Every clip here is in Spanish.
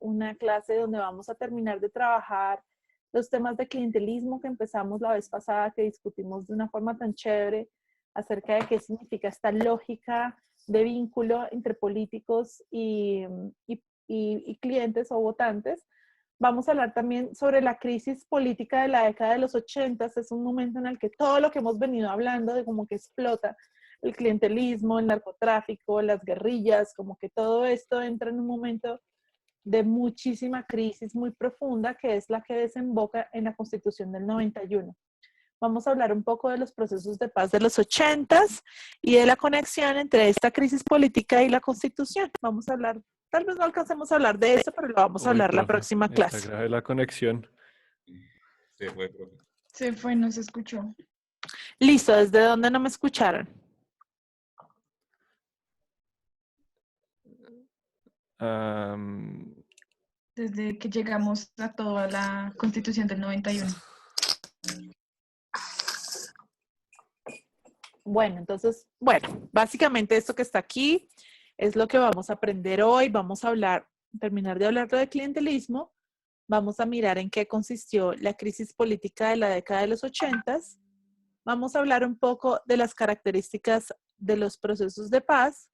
una clase donde vamos a terminar de trabajar los temas de clientelismo que empezamos la vez pasada, que discutimos de una forma tan chévere acerca de qué significa esta lógica de vínculo entre políticos y clientes o votantes. Vamos a hablar también sobre la crisis política de la década de los 80. Es un momento en el que todo lo que hemos venido hablando de como que explota el clientelismo, el narcotráfico, las guerrillas, como que todo esto entra en un momento de muchísima crisis muy profunda, que es la que desemboca en la Constitución del 91. Vamos a hablar un poco de los procesos de paz de los 80s y de la conexión entre esta crisis política y la Constitución. Vamos a hablar, tal vez no alcancemos a hablar de esto, pero lo vamos a hablar la Profe, próxima está clase. grave la conexión. Se fue, profe. Se fue, no se escuchó. Listo, ¿desde dónde no me escucharon? Desde que llegamos a toda la Constitución del 91. Bueno, entonces, básicamente esto que está aquí es lo que vamos a aprender hoy. Vamos a terminar de hablar de clientelismo. Vamos a mirar en qué consistió la crisis política de la década de los 80s. Vamos a hablar un poco de las características de los procesos de paz.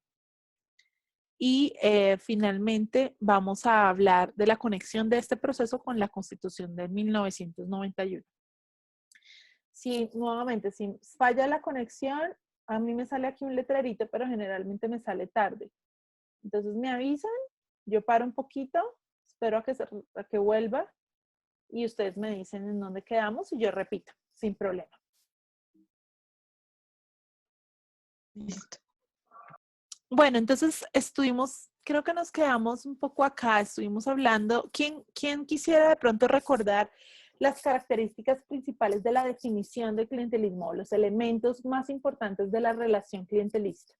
Y finalmente vamos a hablar de la conexión de este proceso con la Constitución de 1991. Si falla la conexión, a mí me sale aquí un letrerito, pero generalmente me sale tarde. Entonces me avisan, yo paro un poquito, espero a que vuelva y ustedes me dicen en dónde quedamos y yo repito, sin problema. Listo. Bueno, entonces creo que nos quedamos un poco acá, estuvimos hablando. ¿Quién quisiera de pronto recordar las características principales de la definición de clientelismo, los elementos más importantes de la relación clientelista?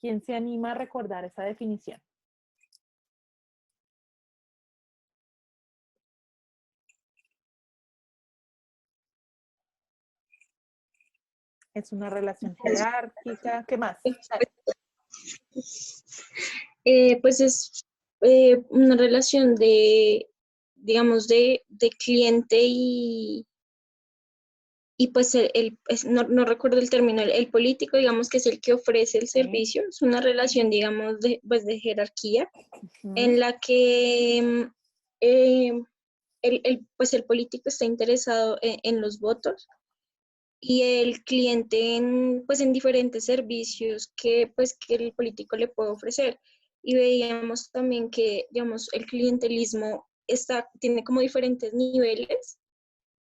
¿Quién se anima a recordar esa definición? Es una relación jerárquica. ¿Qué más? Pues es una relación de, digamos, de cliente y pues no recuerdo el término, el político, digamos que es el que ofrece el servicio. Es una relación, digamos, pues de jerarquía en la que pues el político está interesado en los votos y el cliente pues en diferentes servicios pues, que el político le puede ofrecer. Y veíamos también que, digamos, el clientelismo tiene como diferentes niveles.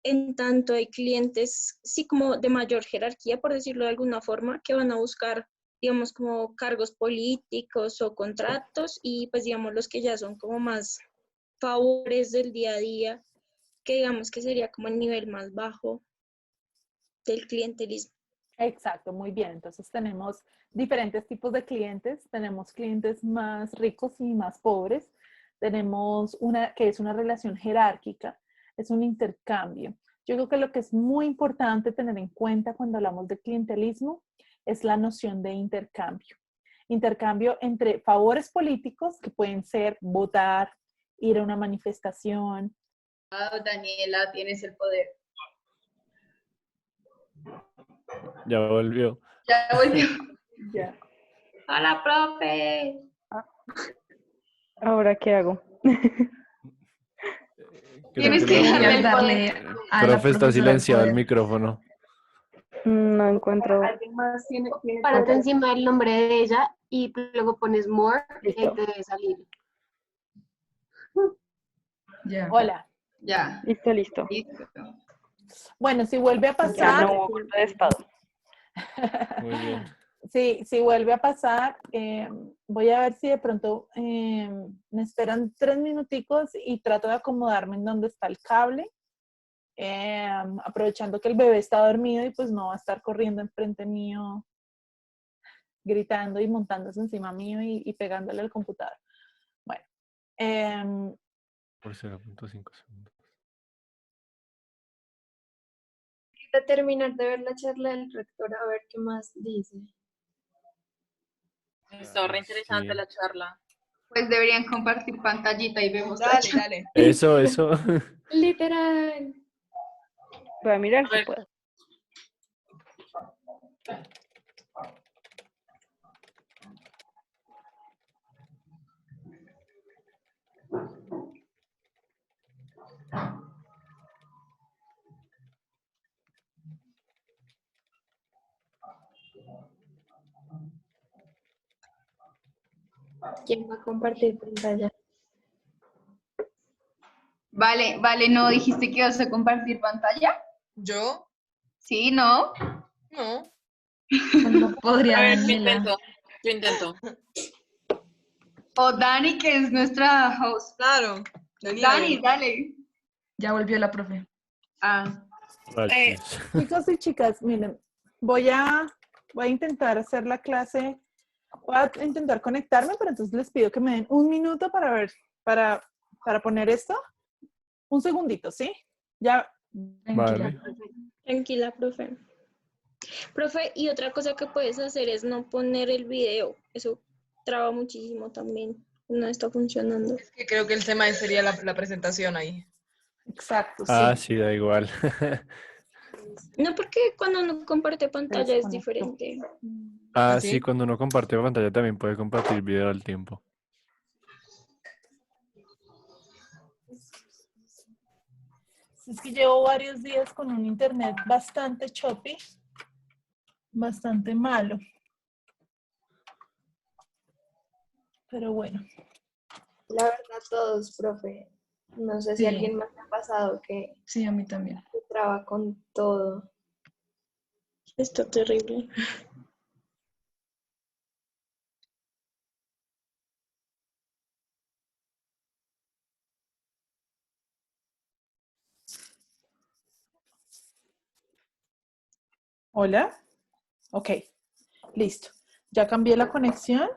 En tanto hay clientes, sí, como de mayor jerarquía, por decirlo de alguna forma, que van a buscar, digamos, como cargos políticos o contratos, y pues, digamos, los que ya son como más favores del día a día, que digamos que sería como el nivel más bajo del clientelismo. Exacto, muy bien. Entonces tenemos diferentes tipos de clientes. Tenemos clientes más ricos y más pobres. Tenemos una que es una relación jerárquica, es un intercambio. Yo creo que lo que es muy importante tener en cuenta cuando hablamos de clientelismo es la noción de intercambio. Intercambio entre favores políticos, que pueden ser votar, ir a una manifestación. Daniela, tienes el poder. Ya volvió. Ya volvió. Ya. Hola, profe. ¿Ahora qué hago? Tienes que darle el poder. a la Profe, está profesora silenciado el poder. micrófono. No encuentro. ¿Alguien más tiene Párate encima del nombre de ella y luego pones more y ahí te debe salir. Ya. Hola. Ya. Listo. Listo. Bueno, si vuelve a Ya pasar, no hubo golpe de estado. Muy bien. si vuelve a pasar, voy a ver si de pronto me esperan 3 minuticos y trato de acomodarme en donde está el cable, aprovechando que el bebé está dormido y pues no va a estar corriendo enfrente mío, gritando y montándose encima mío y pegándole al computador. Bueno, Por 0.5 segundos. Terminar de ver la charla del rector a ver qué más dice. Estuvo re interesante Sí. la charla. Pues deberían compartir pantallita y vemos la Dale, charla. dale. Eso, eso. Literal. Voy a mirar A si ver. puedo. ¿Quién va a compartir pantalla? Vale, vale, ¿no dijiste que ibas a compartir pantalla? ¿Yo? Sí, ¿no? No. ¿Cuándo podría A ver, yo Daniela? intento. Yo intento. O Dani, que es nuestra host. Claro. Daniela, Dani, dale. Ya volvió la profe. Ah, Gracias. Chicos y chicas, miren, voy a intentar hacer la clase, voy a intentar conectarme, pero entonces les pido que me den un minuto para ver, para poner esto. Un segundito, ¿sí? Ya. Tranquila. Vale. Tranquila, profe. Profe, y otra cosa que puedes hacer es no poner el video. Eso traba muchísimo también. No está funcionando. Es que creo que el tema sería la presentación ahí. Exacto, sí. Ah, sí, da igual. No, porque cuando uno comparte pantalla es desconectó. diferente. Ah, ¿Ah, sí, sí? cuando uno comparte pantalla también puede compartir video al tiempo. Es que llevo varios días con un internet bastante choppy, bastante malo. Pero bueno. La verdad, todos, profe. No sé si Sí. a alguien más le ha pasado que Sí, a mí también. se traba con todo. Está terrible. ¿Hola? Ok, listo. Ya cambié la conexión.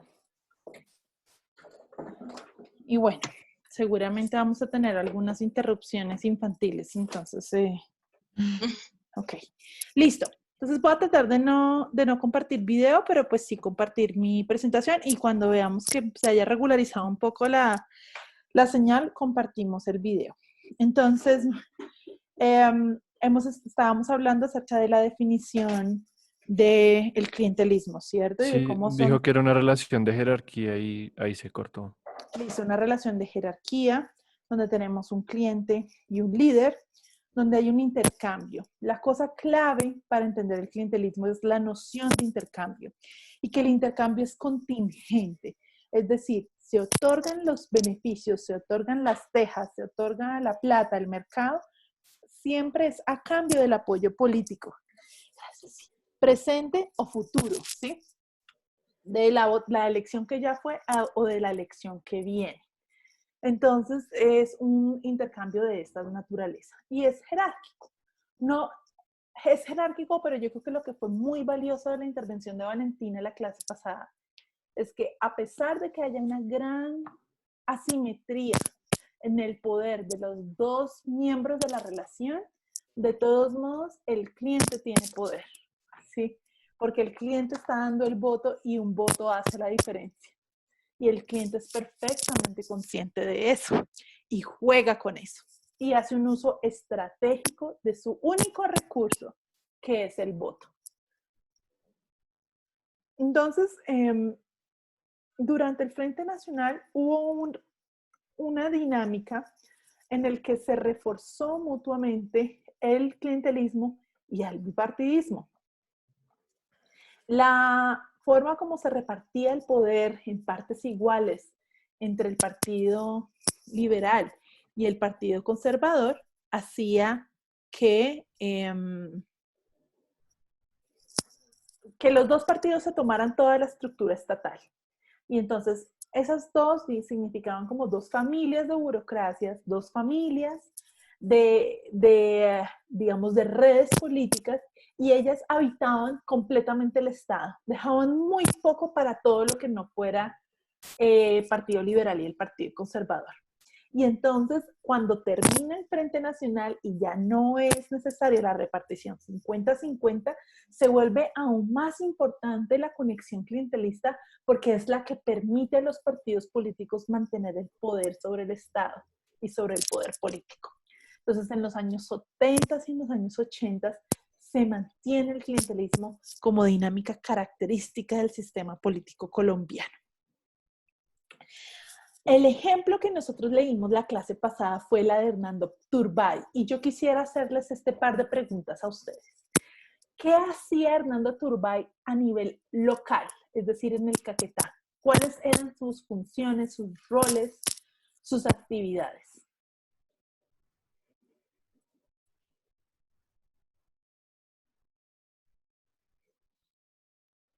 Y bueno, seguramente vamos a tener algunas interrupciones infantiles. Entonces, ok, listo. Entonces voy a tratar de no compartir video, pero pues sí compartir mi presentación y cuando veamos que se haya regularizado un poco la señal, compartimos el video. Entonces, estábamos hablando acerca de la definición del clientelismo, ¿cierto? Y de Sí, cómo dijo que era una relación de jerarquía y ahí se cortó. es una relación de jerarquía, donde tenemos un cliente y un líder, donde hay un intercambio. La cosa clave para entender el clientelismo es la noción de intercambio y que el intercambio es contingente, es decir, se otorgan los beneficios, se otorgan las tejas, se otorga la plata, el mercado, siempre es a cambio del apoyo político, presente o futuro, ¿sí? De la elección que ya fue o de la elección que viene. Entonces, es un intercambio de esta naturaleza y es jerárquico. No, es jerárquico, pero yo creo que lo que fue muy valioso de la intervención de Valentina en la clase pasada es que a pesar de que haya una gran asimetría en el poder de los dos miembros de la relación, de todos modos, el cliente tiene poder, ¿sí? Porque el cliente está dando el voto y un voto hace la diferencia. Y el cliente es perfectamente consciente de eso y juega con eso. Y hace un uso estratégico de su único recurso, que es el voto. Entonces, durante el Frente Nacional hubo una dinámica en el que se reforzó mutuamente el clientelismo y el bipartidismo. La forma como se repartía el poder en partes iguales entre el Partido Liberal y el Partido Conservador hacía que los dos partidos se tomaran toda la estructura estatal. Y entonces esas dos significaban como dos familias de burocracias, dos familias digamos, de redes políticas, y ellas habitaban completamente el Estado, dejaban muy poco para todo lo que no fuera Partido Liberal y el Partido Conservador. Y entonces, cuando termina el Frente Nacional y ya no es necesaria la repartición 50-50, se vuelve aún más importante la conexión clientelista porque es la que permite a los partidos políticos mantener el poder sobre el Estado y sobre el poder político. Entonces, en los años 70 y en los años 80 se mantiene el clientelismo como dinámica característica del sistema político colombiano. El ejemplo que nosotros leímos la clase pasada fue la de Hernando Turbay, y yo quisiera hacerles este par de preguntas a ustedes. ¿Qué hacía Hernando Turbay a nivel local, es decir, en el Caquetá? ¿Cuáles eran sus funciones, sus roles, sus actividades?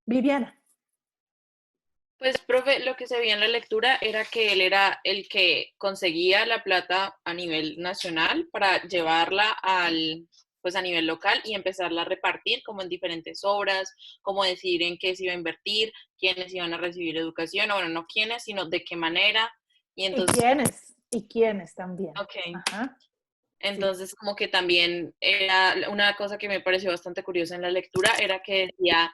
Viviana. Pues, profe, lo que se veía en la lectura era que él era el que conseguía la plata a nivel nacional para llevarla pues a nivel local y empezarla a repartir como en diferentes obras, como decidir en qué se iba a invertir, quiénes iban a recibir educación, o bueno, no quiénes, sino de qué manera. Y entonces, ¿Y quiénes también? Ok. Ajá. Entonces, como que también era una cosa que me pareció bastante curiosa en la lectura, era que decía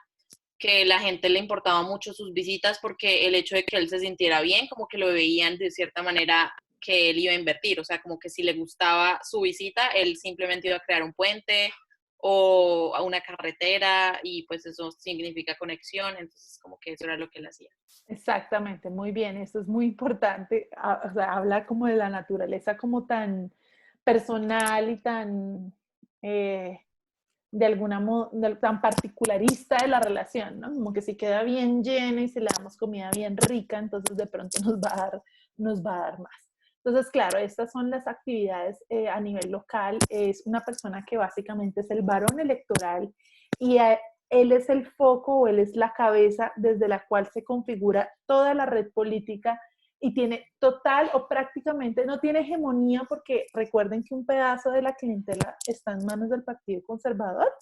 que la gente le importaba mucho sus visitas porque el hecho de que él se sintiera bien, como que lo veían de cierta manera que él iba a invertir, o sea, como que si le gustaba su visita, él simplemente iba a crear un puente o una carretera y pues eso significa conexión, entonces como que eso era lo que él hacía. Exactamente, muy bien, eso es muy importante, o sea, habla como de la naturaleza como tan personal y tan, de alguna modo, tan particularista de la relación, ¿no? Como que si queda bien llena y si le damos comida bien rica, entonces de pronto nos va a dar más. Entonces, claro, estas son las actividades a nivel local. Es una persona que básicamente es el varón electoral y él es el foco o él es la cabeza desde la cual se configura toda la red política y tiene total o prácticamente, no tiene hegemonía porque recuerden que un pedazo de la clientela está en manos del Partido Conservador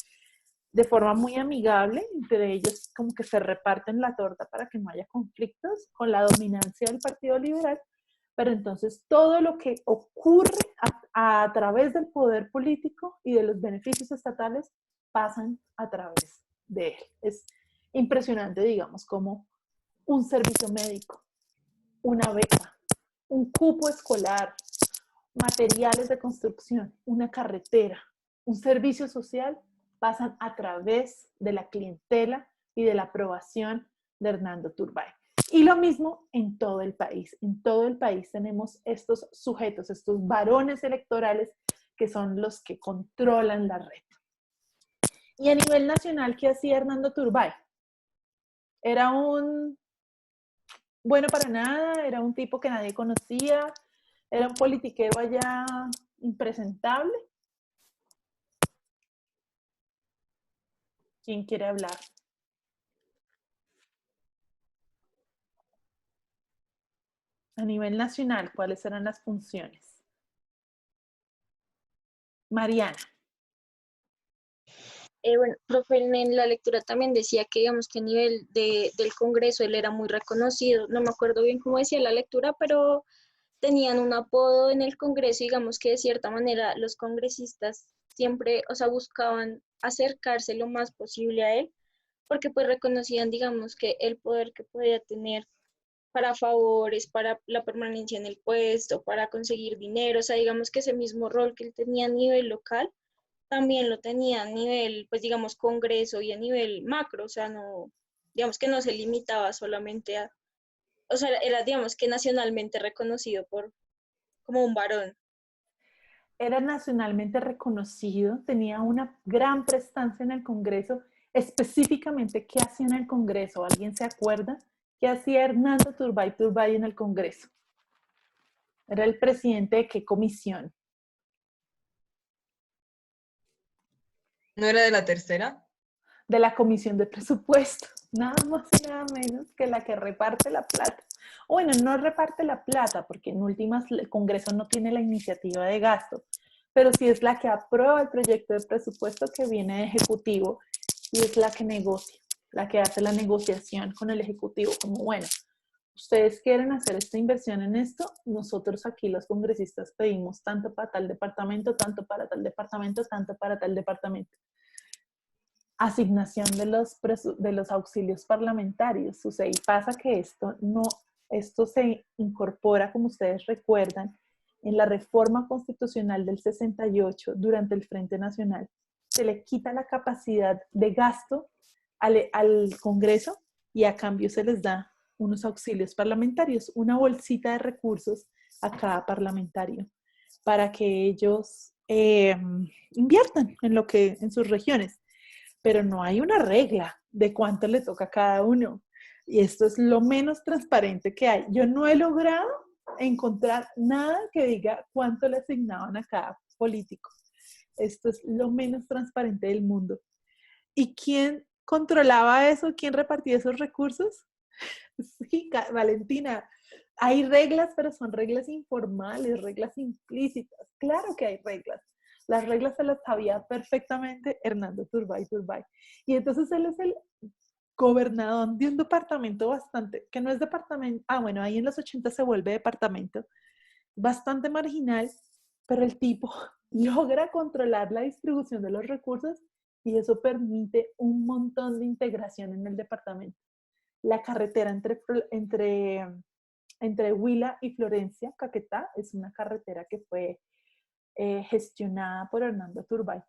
de forma muy amigable, entre ellos como que se reparten la torta para que no haya conflictos con la dominancia del Partido Liberal, pero entonces todo lo que ocurre a través del poder político y de los beneficios estatales pasan a través de él. Es impresionante, digamos, como un servicio médico, una beca, un cupo escolar, materiales de construcción, una carretera, un servicio social, pasan a través de la clientela y de la aprobación de Hernando Turbay. Y lo mismo en todo el país. En todo el país tenemos estos sujetos, estos varones electorales que son los que controlan la red. Y a nivel nacional, ¿qué hacía Hernando Turbay? Era un bueno para nada, era un tipo que nadie conocía, era un politiquero allá impresentable. ¿Quién quiere hablar? A nivel nacional, ¿cuáles eran las funciones? Mariana. Bueno, profe, en la lectura también decía que, digamos, que a nivel del Congreso él era muy reconocido. No me acuerdo bien cómo decía la lectura, pero tenían un apodo en el Congreso, digamos que de cierta manera los congresistas siempre, o sea, buscaban acercarse lo más posible a él, porque pues reconocían, digamos, que el poder que podía tener para favores, para la permanencia en el puesto, para conseguir dinero, o sea, digamos que ese mismo rol que él tenía a nivel local, también lo tenía a nivel, pues digamos, Congreso y a nivel macro, o sea, no, digamos que no se limitaba solamente a, o sea, era, digamos que nacionalmente reconocido como un varón. Era nacionalmente reconocido, tenía una gran prestancia en el Congreso. Específicamente, ¿qué hacía en el Congreso? ¿Alguien se acuerda? ¿Qué hacía Hernando Turbay en el Congreso? ¿Era el presidente de qué comisión? ¿No era de la tercera? De la Comisión de Presupuesto, nada más y nada menos que la que reparte la plata. Bueno, no reparte la plata, porque en últimas el Congreso no tiene la iniciativa de gasto, pero sí es la que aprueba el proyecto de presupuesto que viene de Ejecutivo y es la que negocia, la que hace la negociación con el Ejecutivo, como bueno, ustedes quieren hacer esta inversión en esto, nosotros aquí los congresistas pedimos tanto para tal departamento, tanto para tal departamento, tanto para tal departamento. Asignación de los auxilios parlamentarios. O sea, y pasa que esto se incorpora, como ustedes recuerdan, en la reforma constitucional del 68 durante el Frente Nacional. Se le quita la capacidad de gasto al Congreso y a cambio se les da unos auxilios parlamentarios, una bolsita de recursos a cada parlamentario para que ellos inviertan en sus regiones. Pero no hay una regla de cuánto le toca a cada uno. Y esto es lo menos transparente que hay. Yo no he logrado encontrar nada que diga cuánto le asignaban a cada político. Esto es lo menos transparente del mundo. ¿Y quién controlaba eso? ¿Quién repartía esos recursos? Sí, Valentina, hay reglas, pero son reglas informales, reglas implícitas. Claro que hay reglas. Las reglas se las sabía perfectamente Hernando Turbay. Y entonces él es el gobernador de un departamento que no es departamento, bueno, ahí en los 80 se vuelve departamento, bastante marginal, pero el tipo logra controlar la distribución de los recursos y eso permite un montón de integración en el departamento. La carretera entre Huila y Florencia, Caquetá, es una carretera que fue gestionada por Hernando Turbay,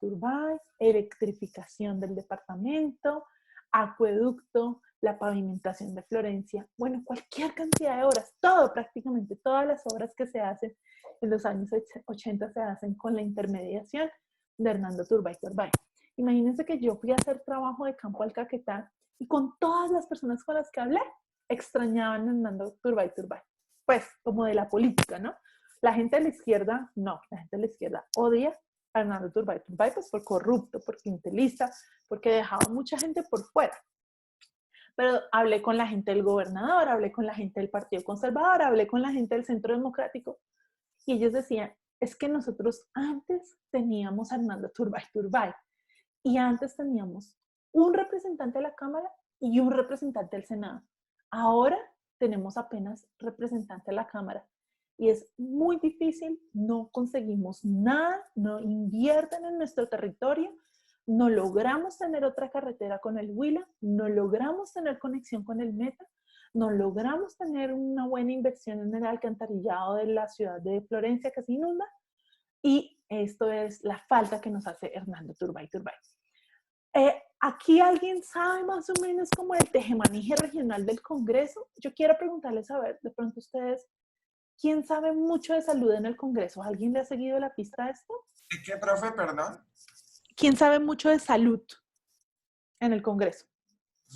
electrificación del departamento, acueducto, la pavimentación de Florencia, bueno, cualquier cantidad de obras, prácticamente todas las obras que se hacen en los años 80 se hacen con la intermediación de Hernando Turbay. Imagínense que yo fui a hacer trabajo de campo al Caquetá y con todas las personas con las que hablé, extrañaban a Hernando Turbay. Pues, como de la política, ¿no? La gente de la izquierda, no, la gente de la izquierda odia a Hernando Turbay, pues por corrupto, por clientelista, porque dejaba mucha gente por fuera. Pero hablé con la gente del gobernador, hablé con la gente del Partido Conservador, hablé con la gente del Centro Democrático, y ellos decían, es que nosotros antes teníamos a Hernando Turbay, y antes teníamos un representante de la Cámara y un representante del Senado. Ahora tenemos apenas representante de la Cámara. Y es muy difícil, no conseguimos nada, no invierten en nuestro territorio, no logramos tener otra carretera con el Huila, no logramos tener conexión con el Meta, no logramos tener una buena inversión en el alcantarillado de la ciudad de Florencia que se inunda, y esto es la falta que nos hace Hernando Turbay. ¿Aquí alguien sabe más o menos como el tejemanije regional del Congreso? Yo quiero preguntarles, a ver, de pronto ustedes, ¿quién sabe mucho de salud en el Congreso? ¿Alguien le ha seguido la pista a esto? ¿Qué, profe, perdón? ¿Quién sabe mucho de salud en el Congreso?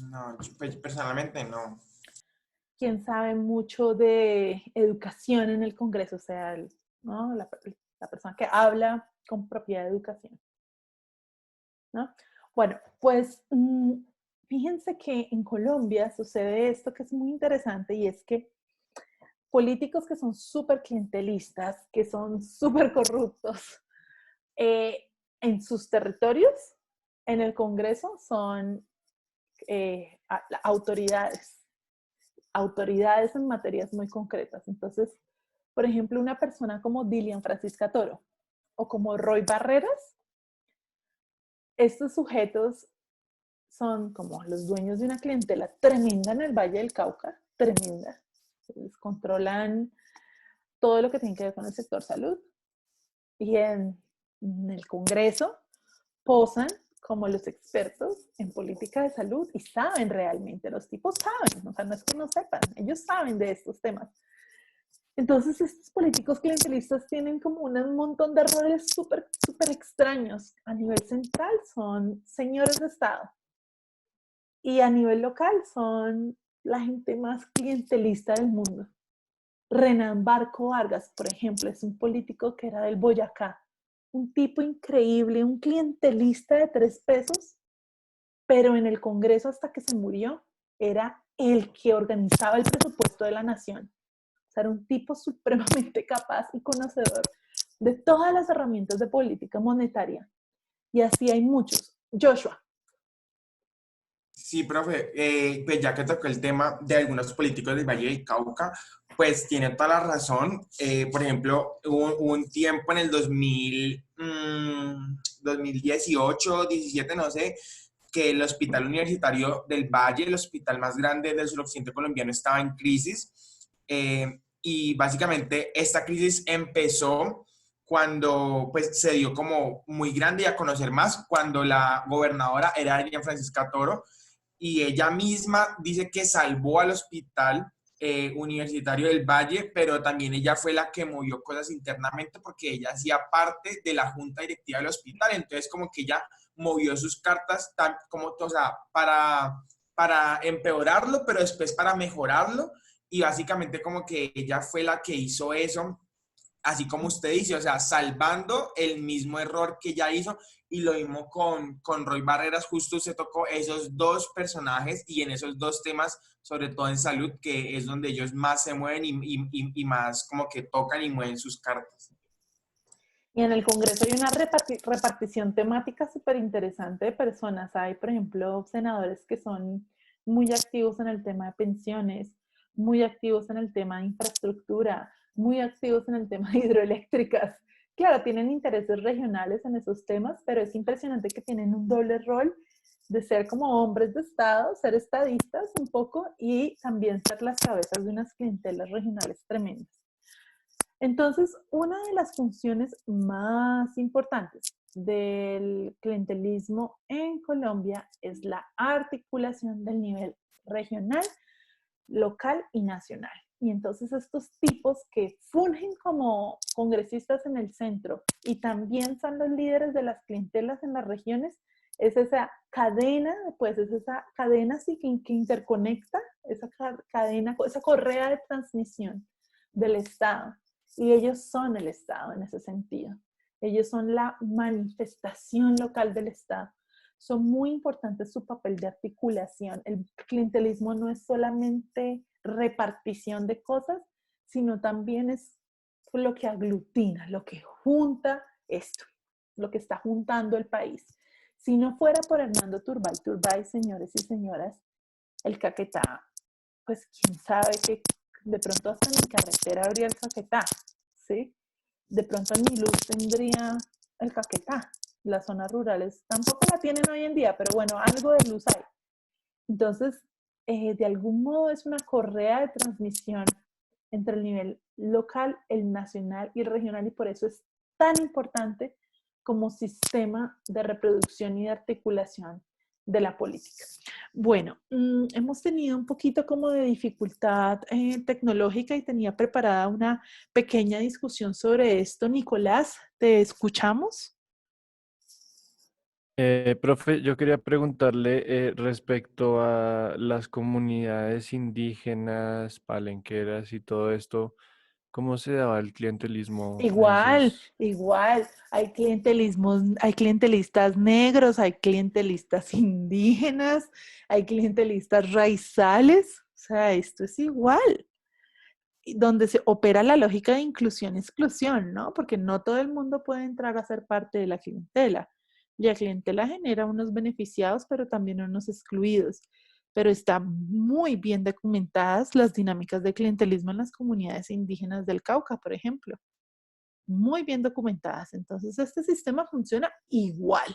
No, pues, personalmente no. ¿Quién sabe mucho de educación en el Congreso? O sea, ¿no? la persona que habla con propiedad de educación, ¿no? Bueno, pues fíjense que en Colombia sucede esto que es muy interesante, y es que políticos que son súper clientelistas, que son súper corruptos, en sus territorios, en el Congreso, son autoridades en materias muy concretas. Entonces, por ejemplo, una persona como Dilian Francisca Toro o como Roy Barreras, estos sujetos son como los dueños de una clientela tremenda en el Valle del Cauca, tremenda. Ellos controlan todo lo que tiene que ver con el sector salud, y en el Congreso posan como los expertos en política de salud y saben realmente, los tipos saben, o sea, no es que no sepan, ellos saben de estos temas. Entonces estos políticos clientelistas tienen como un montón de roles súper extraños. A nivel central son señores de Estado y a nivel local son la gente más clientelista del mundo. Renan Barco Vargas, por ejemplo, es un político que era del Boyacá, un tipo increíble, un clientelista de 3 pesos, pero en el Congreso hasta que se murió era el que organizaba el presupuesto de la nación. O sea, era un tipo supremamente capaz y conocedor de todas las herramientas de política monetaria. Y así hay muchos. Joshua. Sí, profe, pues ya que tocó el tema de algunos políticos del Valle del Cauca, pues tiene toda la razón. Por ejemplo, hubo un tiempo en el 2018, 17, no sé, que el Hospital Universitario del Valle, el hospital más grande del suroccidente colombiano, estaba en crisis. Y básicamente esta crisis empezó cuando pues se dio como muy grande y a conocer más cuando la gobernadora era Diana Francisca Toro, y ella misma dice que salvó al hospital universitario del Valle, pero también ella fue la que movió cosas internamente porque ella hacía parte de la junta directiva del hospital, entonces como que ella movió sus cartas como, o sea, para empeorarlo, pero después para mejorarlo, y básicamente como que ella fue la que hizo eso, así como usted dice, o sea, salvando el mismo error que ella hizo. Y lo mismo con Roy Barreras, justo se tocó esos dos personajes y en esos dos temas, sobre todo en salud, que es donde ellos más se mueven y más como que tocan y mueven sus cartas. Y en el Congreso hay una repartición temática súper interesante de personas. Hay, por ejemplo, senadores que son muy activos en el tema de pensiones, muy activos en el tema de infraestructura, muy activos en el tema de hidroeléctricas. Claro, tienen intereses regionales en esos temas, pero es impresionante que tienen un doble rol de ser como hombres de Estado, ser estadistas un poco y también ser las cabezas de unas clientelas regionales tremendas. Entonces, una de las funciones más importantes del clientelismo en Colombia es la articulación del nivel regional, local y nacional. Y entonces estos tipos que fungen como congresistas en el centro y también son los líderes de las clientelas en las regiones, es esa cadena, pues es esa cadena sí que interconecta, esa cadena, esa correa de transmisión del Estado. Y ellos son el Estado en ese sentido. Ellos son la manifestación local del Estado. Son muy importantes su papel de articulación. El clientelismo no es solamente repartición de cosas, sino también es lo que aglutina, lo que junta esto, lo que está juntando el país. Si no fuera por Hernando Turbay, señores y señoras, el Caquetá, pues quién sabe que de pronto hasta en mi carretera habría el Caquetá, ¿sí? De pronto ni luz tendría el Caquetá. Las zonas rurales tampoco la tienen hoy en día, pero bueno, algo de luz hay. Entonces, de algún modo es una correa de transmisión entre el nivel local, el nacional y el regional, y por eso es tan importante como sistema de reproducción y de articulación de la política. Bueno, hemos tenido un poquito como de dificultad tecnológica y tenía preparada una pequeña discusión sobre esto. Nicolás, ¿te escuchamos? Profe, yo quería preguntarle respecto a las comunidades indígenas, palenqueras y todo esto, ¿cómo se daba el clientelismo en Igual, esos? igual. Hay clientelismos, hay clientelistas negros, hay clientelistas indígenas, hay clientelistas raizales. O sea, esto es igual. Y donde se opera la lógica de inclusión-exclusión, ¿no? Porque no todo el mundo puede entrar a ser parte de la clientela. Y la clientela genera unos beneficiados, pero también unos excluidos. Pero están muy bien documentadas las dinámicas de clientelismo en las comunidades indígenas del Cauca, por ejemplo. Muy bien documentadas. Entonces, este sistema funciona igual,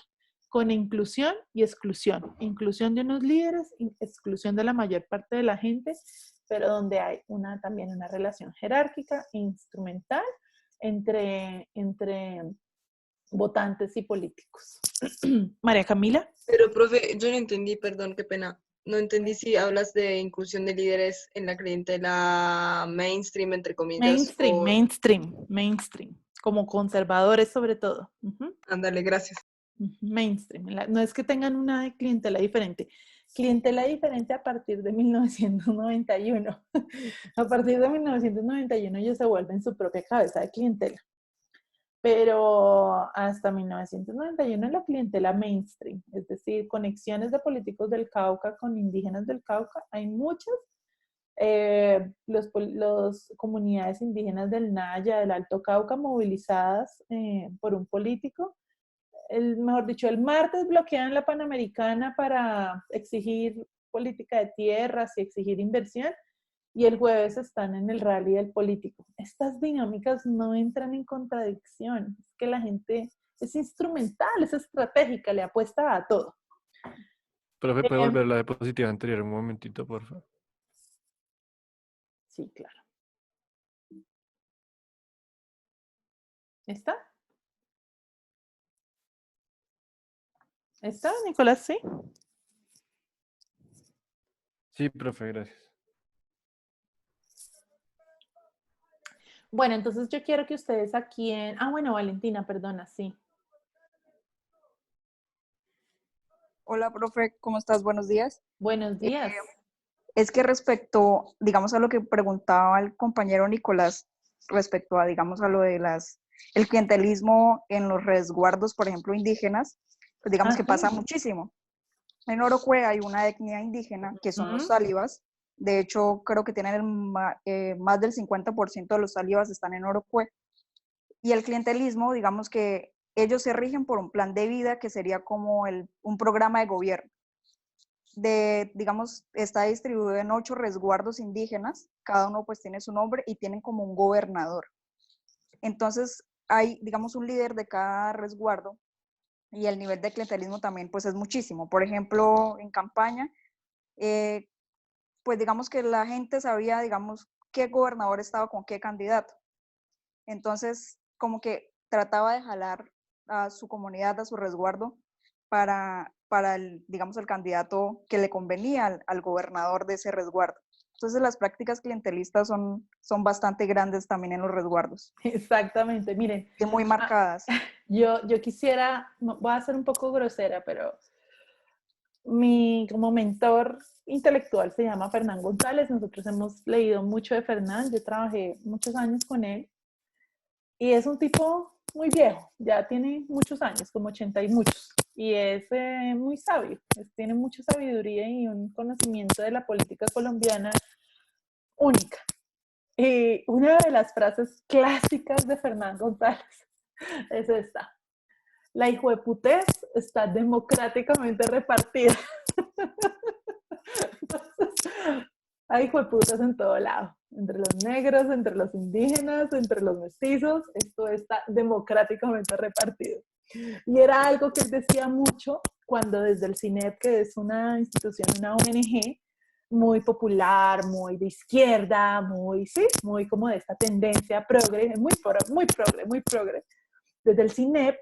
con inclusión y exclusión. Inclusión de unos líderes, exclusión de la mayor parte de la gente, pero donde hay también una relación jerárquica e instrumental entre votantes y políticos. María Camila. Pero, profe, yo no entendí, perdón, qué pena. No entendí si hablas de inclusión de líderes en la clientela mainstream, entre comillas, o... Mainstream, como conservadores sobre todo. Ándale, gracias. Mainstream. No es que tengan una clientela diferente. Clientela diferente a partir de 1991. A partir de 1991 ellos se vuelven su propia cabeza de clientela. Pero hasta 1991 la clientela mainstream, es decir, conexiones de políticos del Cauca con indígenas del Cauca, hay muchas. Los comunidades indígenas del Naya, del Alto Cauca, movilizadas por un político, mejor dicho, el martes bloquean la Panamericana para exigir política de tierras y exigir inversión, y el jueves están en el rally del político. Estas dinámicas no entran en contradicción, es que la gente es instrumental, es estratégica, le apuesta a todo. Profe, ¿puede volver a la diapositiva anterior un momentito, por favor? Sí, claro. ¿Está? ¿Está, Nicolás? Sí. Sí, profe, gracias. Bueno, entonces yo quiero que ustedes aquí en... Ah, bueno, Valentina, perdona, sí. Hola, profe, ¿cómo estás? Buenos días. Buenos días. Es que respecto, digamos, a lo que preguntaba el compañero Nicolás, respecto a, digamos, a lo de el clientelismo en los resguardos, por ejemplo, indígenas, pues digamos que pasa muchísimo. En Orocue hay una etnia indígena que son los sálivas. De hecho, creo que tienen más del 50% de los sálivas están en Orocue. Y el clientelismo, digamos que ellos se rigen por un plan de vida que sería como un programa de gobierno. Digamos, está distribuido en 8 resguardos indígenas, cada uno pues tiene su nombre y tienen como un gobernador. Entonces hay, digamos, un líder de cada resguardo y el nivel de clientelismo también pues es muchísimo. Por ejemplo, en campaña, pues digamos que la gente sabía, digamos, qué gobernador estaba con qué candidato. Entonces, como que trataba de jalar a su comunidad, a su resguardo, para digamos, el candidato que le convenía al gobernador de ese resguardo. Entonces, las prácticas clientelistas son bastante grandes también en los resguardos. Exactamente, miren. Y muy marcadas. Yo quisiera, voy a ser un poco grosera, pero mi como mentor intelectual se llama Fernán González. Nosotros hemos leído mucho de Fernán, yo trabajé muchos años con él. Y es un tipo muy viejo, ya tiene muchos años, como 80 y muchos. Y es muy sabio, tiene mucha sabiduría y un conocimiento de la política colombiana única. Y una de las frases clásicas de Fernán González es esta: la hijueputez está democráticamente repartida. Entonces, hay hijueputas en todo lado, entre los negros, entre los indígenas, entre los mestizos, esto está democráticamente repartido. Y era algo que él decía mucho cuando desde el CINEP, que es una institución, una ONG, muy popular, muy de izquierda, muy como de esta tendencia progre, muy progre. Desde el CINEP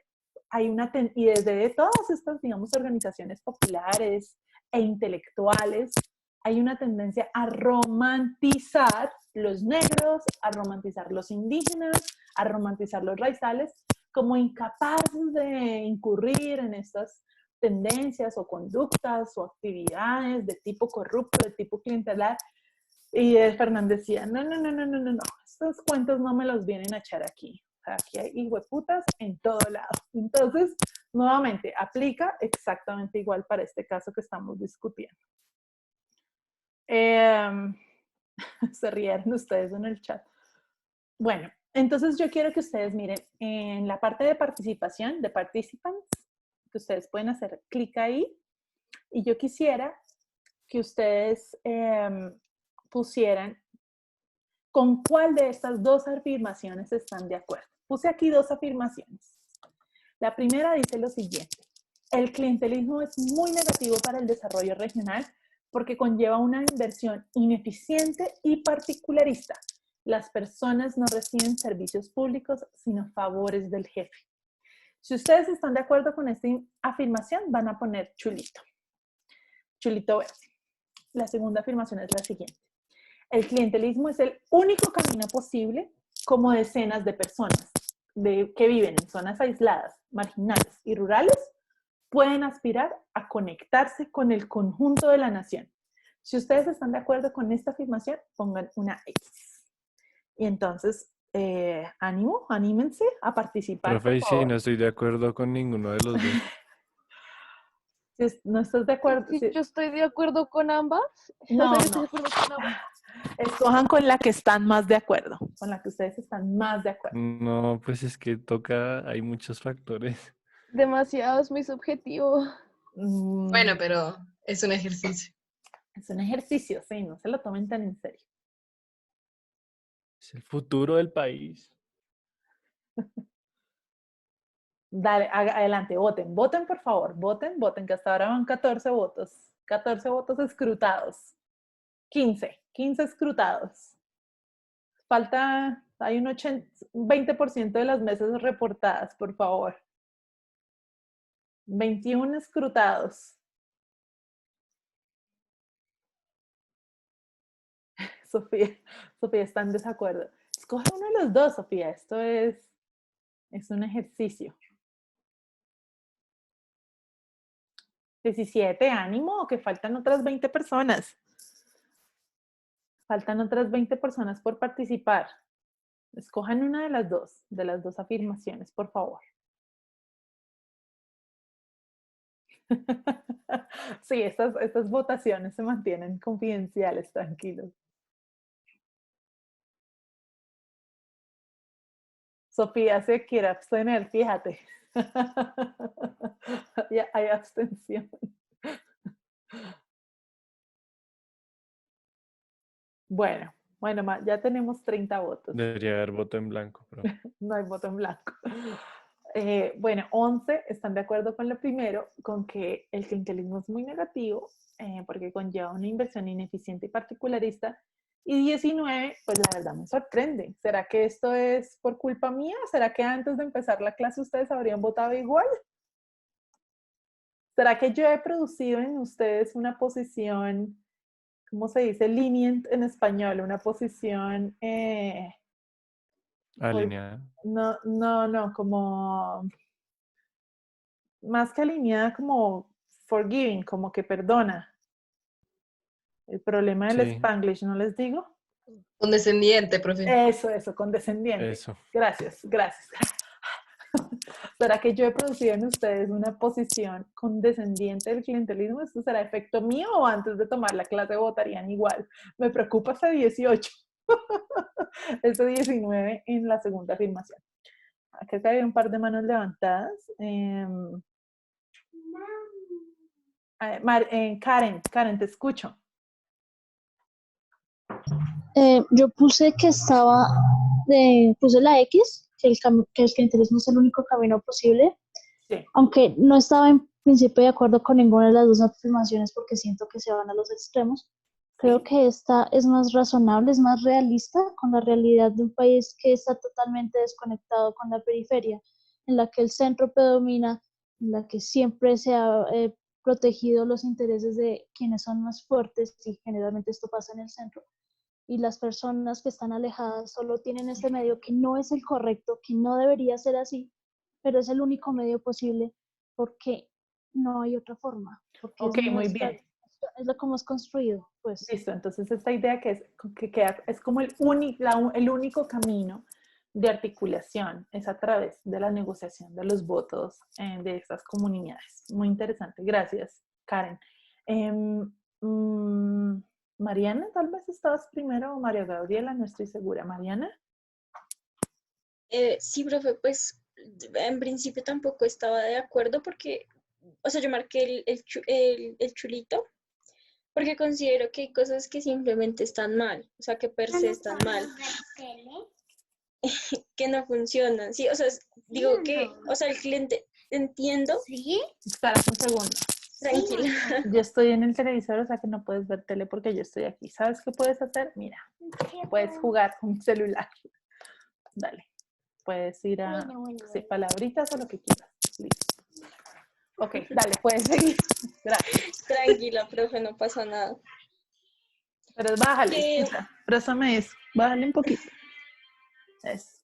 hay y desde todas estas, digamos, organizaciones populares e intelectuales, hay una tendencia a romantizar los negros, a romantizar los indígenas, a romantizar los raizales, como incapaces de incurrir en estas tendencias o conductas o actividades de tipo corrupto, de tipo clientelar. Y Fernández decía, no, estos cuentos no me los vienen a echar aquí. O sea, aquí hay hijueputas en todo lado. Entonces, nuevamente, aplica exactamente igual para este caso que estamos discutiendo. Se rieron ustedes en el chat. Bueno, entonces yo quiero que ustedes miren en la parte de participación, de participants, que ustedes pueden hacer clic ahí, y yo quisiera que ustedes pusieran con cuál de estas dos afirmaciones están de acuerdo. Puse aquí dos afirmaciones. La primera dice lo siguiente: el clientelismo es muy negativo para el desarrollo regional porque conlleva una inversión ineficiente y particularista. Las personas no reciben servicios públicos, sino favores del jefe. Si ustedes están de acuerdo con esta afirmación, van a poner chulito. Chulito verde. La segunda afirmación es la siguiente: el clientelismo es el único camino posible como decenas de personas que viven en zonas aisladas, marginales y rurales pueden aspirar a conectarse con el conjunto de la nación. Si ustedes están de acuerdo con esta afirmación, pongan una X. Y entonces, anímense a participar. Profe, sí, no estoy de acuerdo con ninguno de los dos. Si no estás de acuerdo. Si yo estoy de acuerdo con ambas. No. Estoy de acuerdo con ambas. Escojan con la que están más de acuerdo, con la que ustedes están más de acuerdo. No, pues es que hay muchos factores. Demasiado, es muy subjetivo. Bueno, pero es un ejercicio. Es un ejercicio, sí, no se lo tomen tan en serio. Es el futuro del país. Dale, adelante, voten, voten por favor, voten, voten, que hasta ahora van 14 votos. 14 votos escrutados. 15 escrutados. Falta, hay un 20% de las mesas reportadas, por favor. 21 escrutados. Sofía está en desacuerdo. Escoge uno de los dos, Sofía. Esto es un ejercicio. 17, ánimo, que faltan otras 20 personas. Faltan otras 20 personas por participar. Escojan una de las dos afirmaciones, por favor. Sí, estas votaciones se mantienen confidenciales, tranquilos. Sofía se quiere abstener, fíjate. Ya hay abstención. Bueno, ya tenemos 30 votos. Debería haber voto en blanco, pero No hay voto en blanco. Bueno, 11 están de acuerdo con lo primero, con que el clientelismo es muy negativo, porque conlleva una inversión ineficiente y particularista. Y 19, pues la verdad me sorprende. ¿Será que esto es por culpa mía? ¿Será que antes de empezar la clase ustedes habrían votado igual? ¿Será que yo he producido en ustedes una posición, ¿cómo se dice? Lenient en español, una posición... alineada. No, como más que alineada, como forgiving, como que perdona. El problema del Sí, Spanglish, ¿no les digo? Condescendiente, profe. Eso, condescendiente. eso. Gracias. ¿Será que yo he producido en ustedes una posición condescendiente del clientelismo? ¿Esto será efecto mío o antes de tomar la clase votarían igual? Me preocupa ese 18. Ese 19 en la segunda afirmación. Acá hay un par de manos levantadas. Karen, te escucho. Yo puse que puse la X, que el clientelismo es el único camino posible, sí. Aunque no estaba en principio de acuerdo con ninguna de las dos afirmaciones porque siento que se van a los extremos. Creo que esta es más razonable, es más realista con la realidad de un país que está totalmente desconectado con la periferia, en la que el centro predomina, en la que siempre se ha protegido los intereses de quienes son más fuertes, y generalmente esto pasa en el centro, y las personas que están alejadas solo tienen este medio que no es el correcto, que no debería ser así, pero es el único medio posible porque no hay otra forma. Porque Ok, muy bien. Es lo como es construido, pues. Listo, entonces esta idea es como el único camino de articulación, es a través de la negociación de los votos de estas comunidades. Muy interesante, gracias, Karen. Mariana, tal vez estabas primero, o María Gabriela, no estoy segura. Mariana. Sí, profe, pues en principio tampoco estaba de acuerdo porque, o sea, yo marqué el chulito porque considero que hay cosas que simplemente están mal, o sea, que per se están mal, que no funcionan. Sí, o sea, digo que, o sea, el cliente, entiendo. ¿Sí? Espera un segundo. Tranquila. Yo estoy en el televisor, o sea que no puedes ver tele porque yo estoy aquí. ¿Sabes qué puedes hacer? Mira, puedes jugar con mi celular. Dale. Puedes ir a palabritas o lo que quieras. Listo. Ok, dale, puedes seguir. Gracias. Tranquila, profe, no pasa nada. Pero bájale, préstame eso. Bájale un poquito. Eso.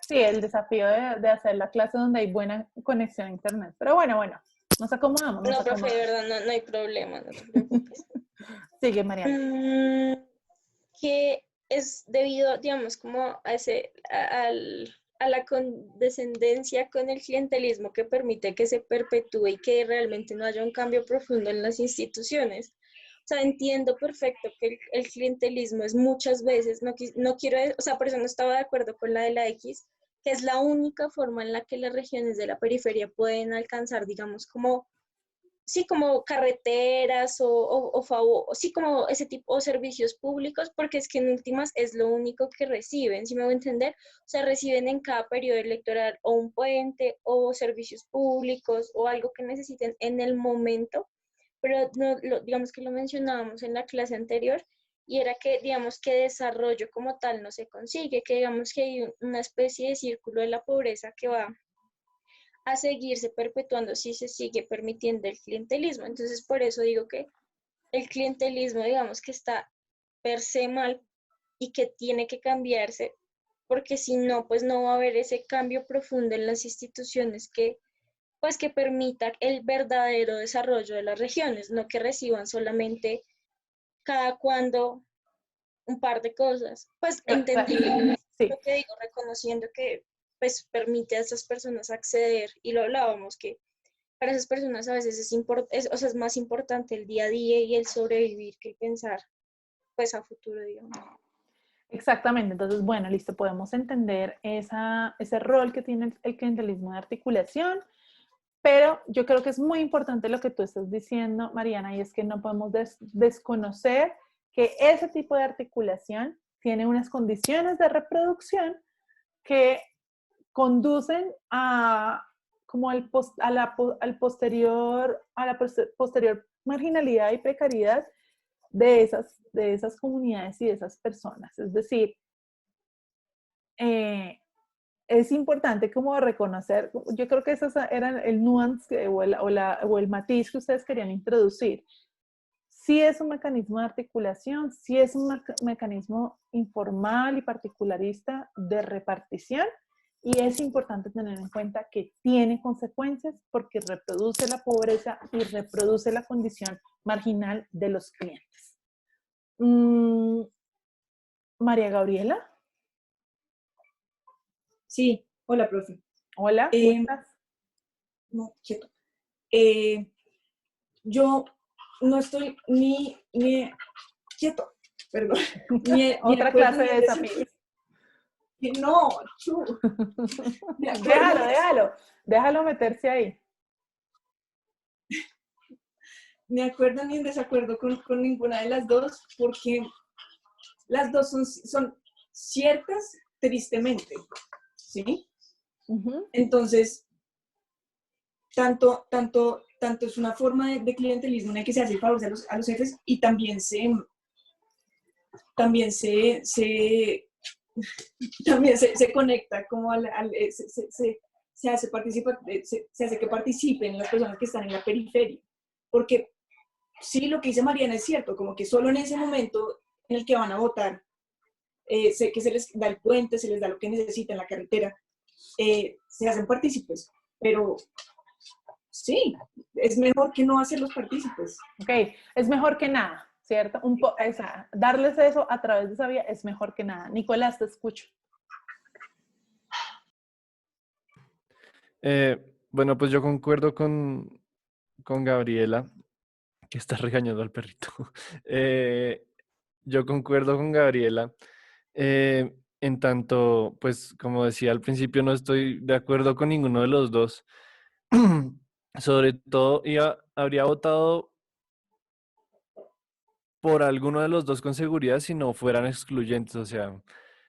Sí, el desafío de hacer la clase donde hay buena conexión a internet. Pero bueno, nos acomodamos. No, profe, de verdad, no hay problema, no te preocupes. Sigue, Mariana. Que es debido, digamos, como a la condescendencia con el clientelismo que permite que se perpetúe y que realmente no haya un cambio profundo en las instituciones. O sea, entiendo perfecto que el clientelismo es muchas veces, no quiero, o sea, por eso no estaba de acuerdo con la de la X, que es la única forma en la que las regiones de la periferia pueden alcanzar, digamos, como, sí, como carreteras sí, como ese tipo de servicios públicos, porque es que en últimas es lo único que reciben, ¿sí me voy a entender? O sea, reciben en cada periodo electoral o un puente o servicios públicos o algo que necesiten en el momento, pero no, digamos que lo mencionábamos en la clase anterior, y era que, digamos, que desarrollo como tal no se consigue, que digamos que hay una especie de círculo de la pobreza que va a seguirse perpetuando si se sigue permitiendo el clientelismo. Entonces, por eso digo que el clientelismo, digamos, que está per se mal y que tiene que cambiarse, porque si no, pues no va a haber ese cambio profundo en las instituciones que, pues, que permita el verdadero desarrollo de las regiones, no que reciban solamente cada cuando un par de cosas. Pues entendiendo lo que digo, reconociendo que pues permite a estas personas acceder, y lo hablábamos, que para esas personas a veces o sea, es más importante el día a día y el sobrevivir que el pensar pues a futuro, digamos. Exactamente, entonces, bueno, listo, podemos entender ese rol que tiene el clientelismo de articulación, pero yo creo que es muy importante lo que tú estás diciendo, Mariana, y es que no podemos desconocer que ese tipo de articulación tiene unas condiciones de reproducción que conducen a como al posterior, a la posterior marginalidad y precariedad de esas comunidades y de esas personas. Es decir, es importante como reconocer, yo creo que esos eran el nuance o el matiz que ustedes querían introducir. Sí es un mecanismo de articulación, sí es un mecanismo informal y particularista de repartición, y es importante tener en cuenta que tiene consecuencias porque reproduce la pobreza y reproduce la condición marginal de los clientes. María Gabriela. Sí, hola, profe. Hola, ¿cómo estás? No, quieto. Yo no estoy ni quieto, perdón. Otra clase de desafíos. No, déjalo meterse ahí. Me acuerdo ni en desacuerdo con ninguna de las dos, porque las dos son ciertas, tristemente, ¿sí? Entonces, tanto es una forma de clientelismo en el que se hace el favor a los jefes, y también se conecta como se hace que participen las personas que están en la periferia. Porque sí, lo que dice Mariana es cierto, como que solo en ese momento en el que van a votar, que se les da el puente, se les da lo que necesitan, la carretera, se hacen partícipes, pero sí, es mejor que no hacerlos partícipes. Ok, es mejor que nada, ¿cierto? Darles eso a través de esa vía es mejor que nada. Nicolás, te escucho. Bueno, pues yo concuerdo con Gabriela, que está regañando al perrito. Yo concuerdo con Gabriela. En tanto, pues como decía al principio, no estoy de acuerdo con ninguno de los dos. Sobre todo, habría votado por alguno de los dos con seguridad si no fueran excluyentes. O sea,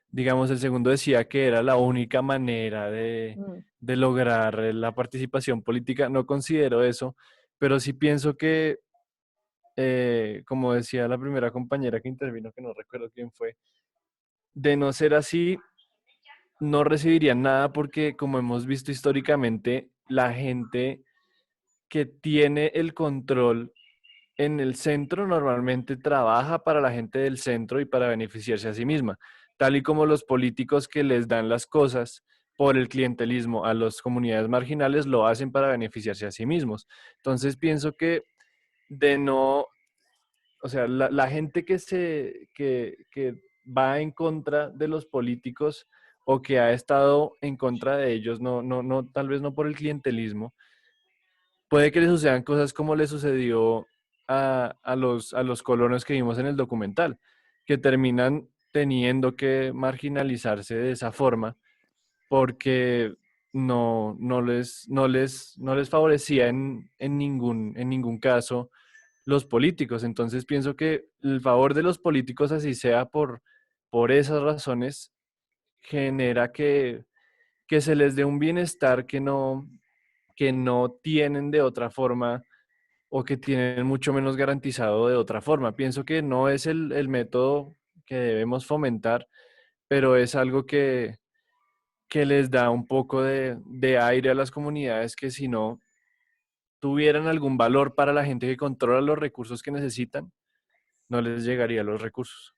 digamos, el segundo decía que era la única manera de lograr la participación política. No considero eso, pero sí pienso que, como decía la primera compañera que intervino, que no recuerdo quién fue, de no ser así, no recibirían nada porque, como hemos visto históricamente, la gente que tiene el control en el centro normalmente trabaja para la gente del centro y para beneficiarse a sí misma, tal y como los políticos que les dan las cosas por el clientelismo a las comunidades marginales lo hacen para beneficiarse a sí mismos. Entonces pienso que o sea, la gente que va en contra de los políticos o que ha estado en contra de ellos, tal vez no por el clientelismo, puede que le sucedan cosas como le sucedió a los colonos que vimos en el documental, que terminan teniendo que marginalizarse de esa forma porque no les favorecía en ningún caso los políticos. Entonces pienso que el favor de los políticos, así sea por esas razones, genera que se les dé un bienestar que no tienen de otra forma o que tienen mucho menos garantizado de otra forma. Pienso que no es el método que debemos fomentar, pero es algo que les da un poco de aire a las comunidades que si no tuvieran algún valor para la gente que controla los recursos que necesitan, no les llegaría los recursos.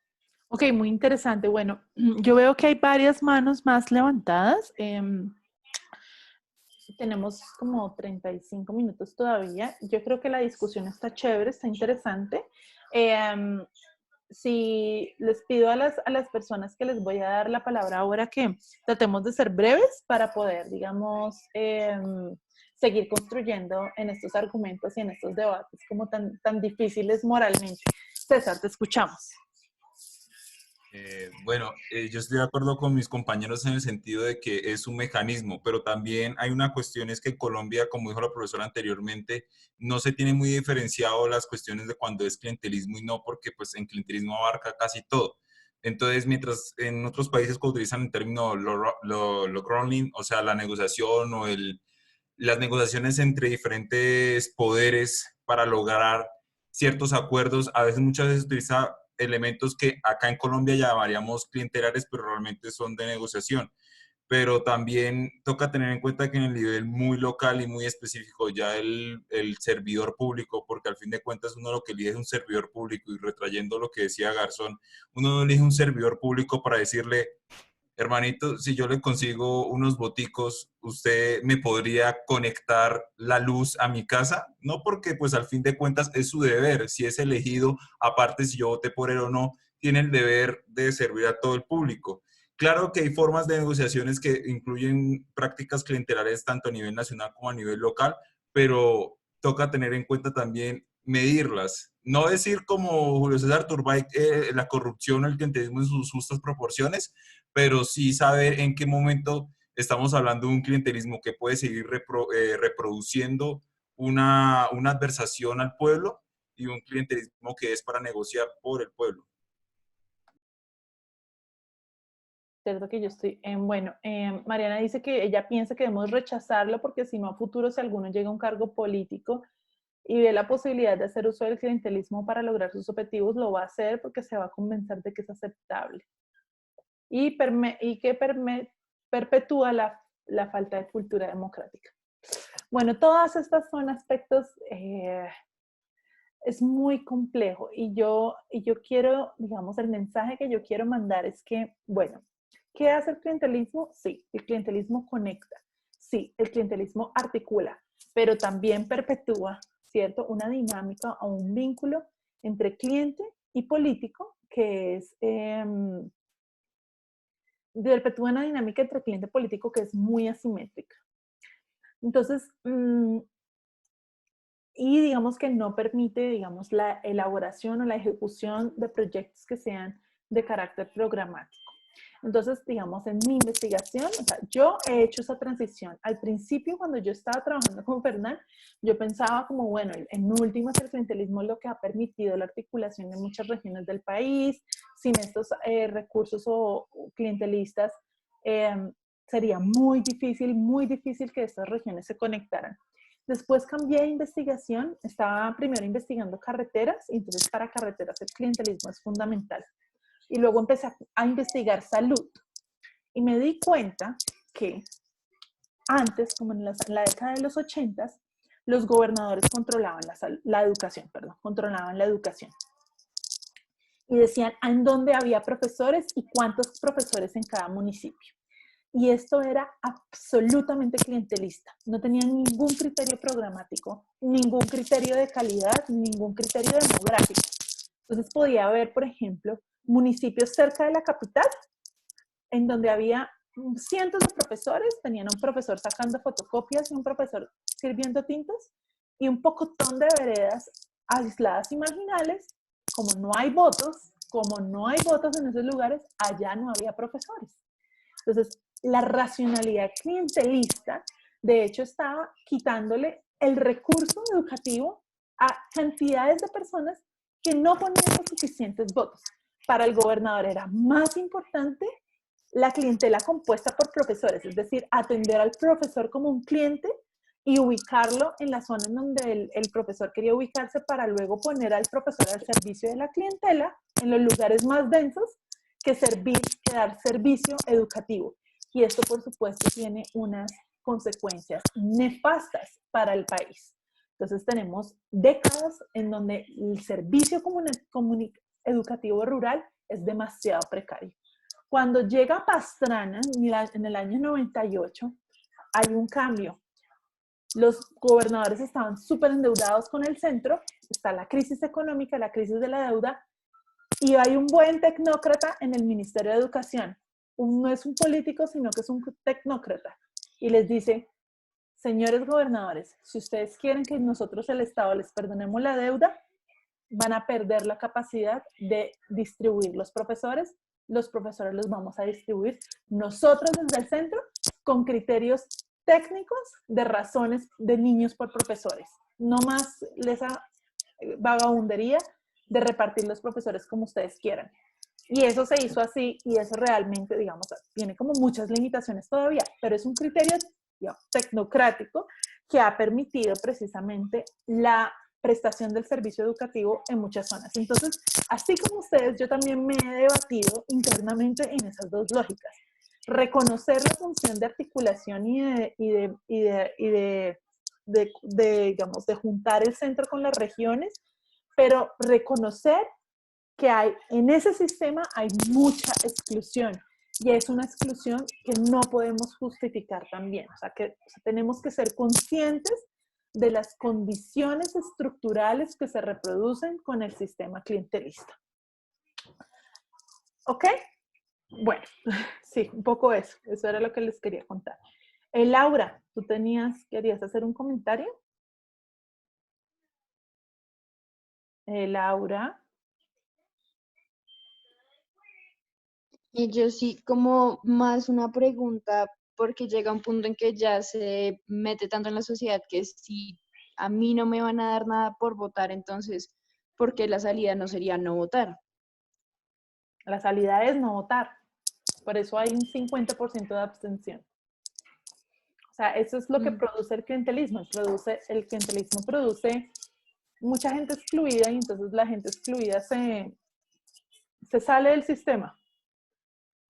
Ok, muy interesante. Bueno, yo veo que hay varias manos más levantadas. Tenemos como 35 minutos todavía. Yo creo que la discusión está chévere, está interesante. Si les pido a las personas que les voy a dar la palabra ahora que tratemos de ser breves para poder, digamos, seguir construyendo en estos argumentos y en estos debates como tan difíciles moralmente. César, te escuchamos. Bueno, yo estoy de acuerdo con mis compañeros en el sentido de que es un mecanismo, pero también hay una cuestión, es que en Colombia, como dijo la profesora anteriormente, no se tiene muy diferenciado las cuestiones de cuando es clientelismo y no, porque pues en clientelismo abarca casi todo. Entonces, mientras en otros países que utilizan el término lo crawling, o sea, la negociación o las negociaciones entre diferentes poderes para lograr ciertos acuerdos, a veces muchas veces utiliza elementos que acá en Colombia llamaríamos clientelares, pero realmente son de negociación. Pero también toca tener en cuenta que en el nivel muy local y muy específico, ya el servidor público, porque al fin de cuentas uno lo que elige es un servidor público, y retrayendo lo que decía Garzón, uno no elige un servidor público para decirle, hermanito, si yo le consigo unos boticos, ¿usted me podría conectar la luz a mi casa? No, porque pues al fin de cuentas es su deber. Si es elegido, aparte si yo voté por él o no, tiene el deber de servir a todo el público. Claro que hay formas de negociaciones que incluyen prácticas clientelares tanto a nivel nacional como a nivel local, pero toca tener en cuenta también medirlas. No decir como Julio César Turbay la corrupción o el clientelismo en sus justas proporciones, pero sí saber en qué momento estamos hablando de un clientelismo que puede seguir reproduciendo una adversación al pueblo y un clientelismo que es para negociar por el pueblo. Cierto que yo estoy bueno, Mariana dice que ella piensa que debemos rechazarlo porque si no a futuro, si alguno llega a un cargo político y ve la posibilidad de hacer uso del clientelismo para lograr sus objetivos, lo va a hacer porque se va a convencer de que es aceptable. Y que perpetúa la falta de cultura democrática. Bueno, todas estas son aspectos, es muy complejo y yo quiero, digamos, el mensaje que yo quiero mandar es que, bueno, ¿qué hace el clientelismo? Sí, el clientelismo conecta, sí, el clientelismo articula, pero también perpetúa, ¿cierto? Una dinámica o un vínculo entre cliente y político que es... perpetúa una dinámica entre cliente y político que es muy asimétrica. Entonces, y digamos que no permite, digamos, la elaboración o la ejecución de proyectos que sean de carácter programático. Entonces, digamos, en mi investigación, o sea, yo he hecho esa transición. Al principio, cuando yo estaba trabajando con Fernán, yo pensaba como, bueno, en últimas, el clientelismo es lo que ha permitido la articulación de muchas regiones del país. Sin estos recursos o clientelistas, sería muy difícil que estas regiones se conectaran. Después cambié de investigación, estaba primero investigando carreteras, y entonces para carreteras el clientelismo es fundamental. Y luego empecé a investigar salud. Y me di cuenta que antes, como en la década de los 80, los gobernadores controlaban la educación. Y decían en dónde había profesores y cuántos profesores en cada municipio. Y esto era absolutamente clientelista. No tenían ningún criterio programático, ningún criterio de calidad, ningún criterio demográfico. Entonces podía haber, por ejemplo, municipios cerca de la capital, en donde había cientos de profesores, tenían un profesor sacando fotocopias y un profesor escribiendo tintas, y un pocotón de veredas aisladas y marginales. Como no hay votos en esos lugares, allá no había profesores. Entonces, la racionalidad clientelista, de hecho, estaba quitándole el recurso educativo a cantidades de personas que no ponían los suficientes votos. Para el gobernador era más importante la clientela compuesta por profesores, es decir, atender al profesor como un cliente y ubicarlo en la zona en donde el profesor quería ubicarse para luego poner al profesor al servicio de la clientela en los lugares más densos que dar servicio educativo. Y esto, por supuesto, tiene unas consecuencias nefastas para el país. Entonces tenemos décadas en donde el servicio educativo rural es demasiado precario. Cuando llega Pastrana, en el año 98, hay un cambio. Los gobernadores estaban súper endeudados con el centro, está la crisis económica, la crisis de la deuda, y hay un buen tecnócrata en el Ministerio de Educación. No es un político, sino que es un tecnócrata. Y les dice, señores gobernadores, si ustedes quieren que nosotros, el Estado, les perdonemos la deuda, van a perder la capacidad de distribuir los profesores los vamos a distribuir nosotros desde el centro con criterios técnicos de razones de niños por profesores. No más esa vagabundería de repartir los profesores como ustedes quieran. Y eso se hizo así y eso realmente, digamos, tiene como muchas limitaciones todavía, pero es un criterio, digamos, tecnocrático que ha permitido precisamente la prestación del servicio educativo en muchas zonas. Entonces, así como ustedes, yo también me he debatido internamente en esas dos lógicas. Reconocer la función de articulación digamos, de juntar el centro con las regiones, pero reconocer que en ese sistema hay mucha exclusión y es una exclusión que no podemos justificar también. O sea, tenemos que ser conscientes de las condiciones estructurales que se reproducen con el sistema clientelista. ¿Ok? Bueno, sí, un poco eso. Eso era lo que les quería contar. Laura, ¿tú querías hacer un comentario? Laura. Y yo sí, como más una pregunta, porque llega un punto en que ya se mete tanto en la sociedad que si a mí no me van a dar nada por votar, entonces, ¿por qué la salida no sería no votar? La salida es no votar. Por eso hay un 50% de abstención. O sea, eso es lo que produce el clientelismo. El clientelismo produce mucha gente excluida y entonces la gente excluida se sale del sistema.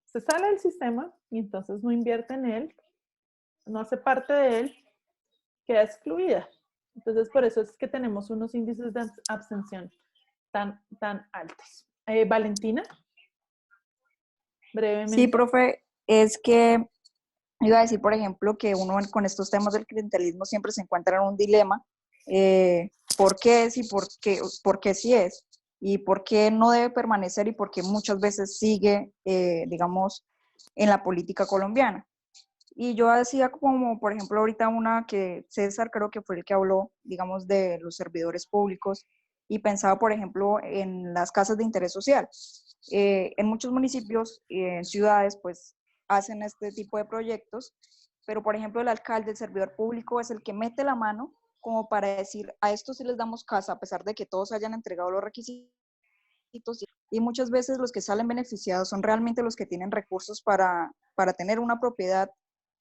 Se sale del sistema y entonces no invierte en él, no hace parte de él, queda excluida. Entonces, por eso es que tenemos unos índices de abstención tan altos. Valentina, brevemente. Sí, profe, es que iba a decir, por ejemplo, que uno con estos temas del clientelismo siempre se encuentra en un dilema. ¿Por qué es y por qué sí es? Y por qué no debe permanecer y por qué muchas veces sigue, digamos, en la política colombiana. Y yo decía como, por ejemplo, ahorita una que César creo que fue el que habló, digamos, de los servidores públicos y pensaba, por ejemplo, en las casas de interés social. En muchos municipios y en ciudades, pues, hacen este tipo de proyectos, pero, por ejemplo, el alcalde, el servidor público es el que mete la mano como para decir, a estos sí les damos casa, a pesar de que todos hayan entregado los requisitos, y muchas veces los que salen beneficiados son realmente los que tienen recursos para tener una propiedad,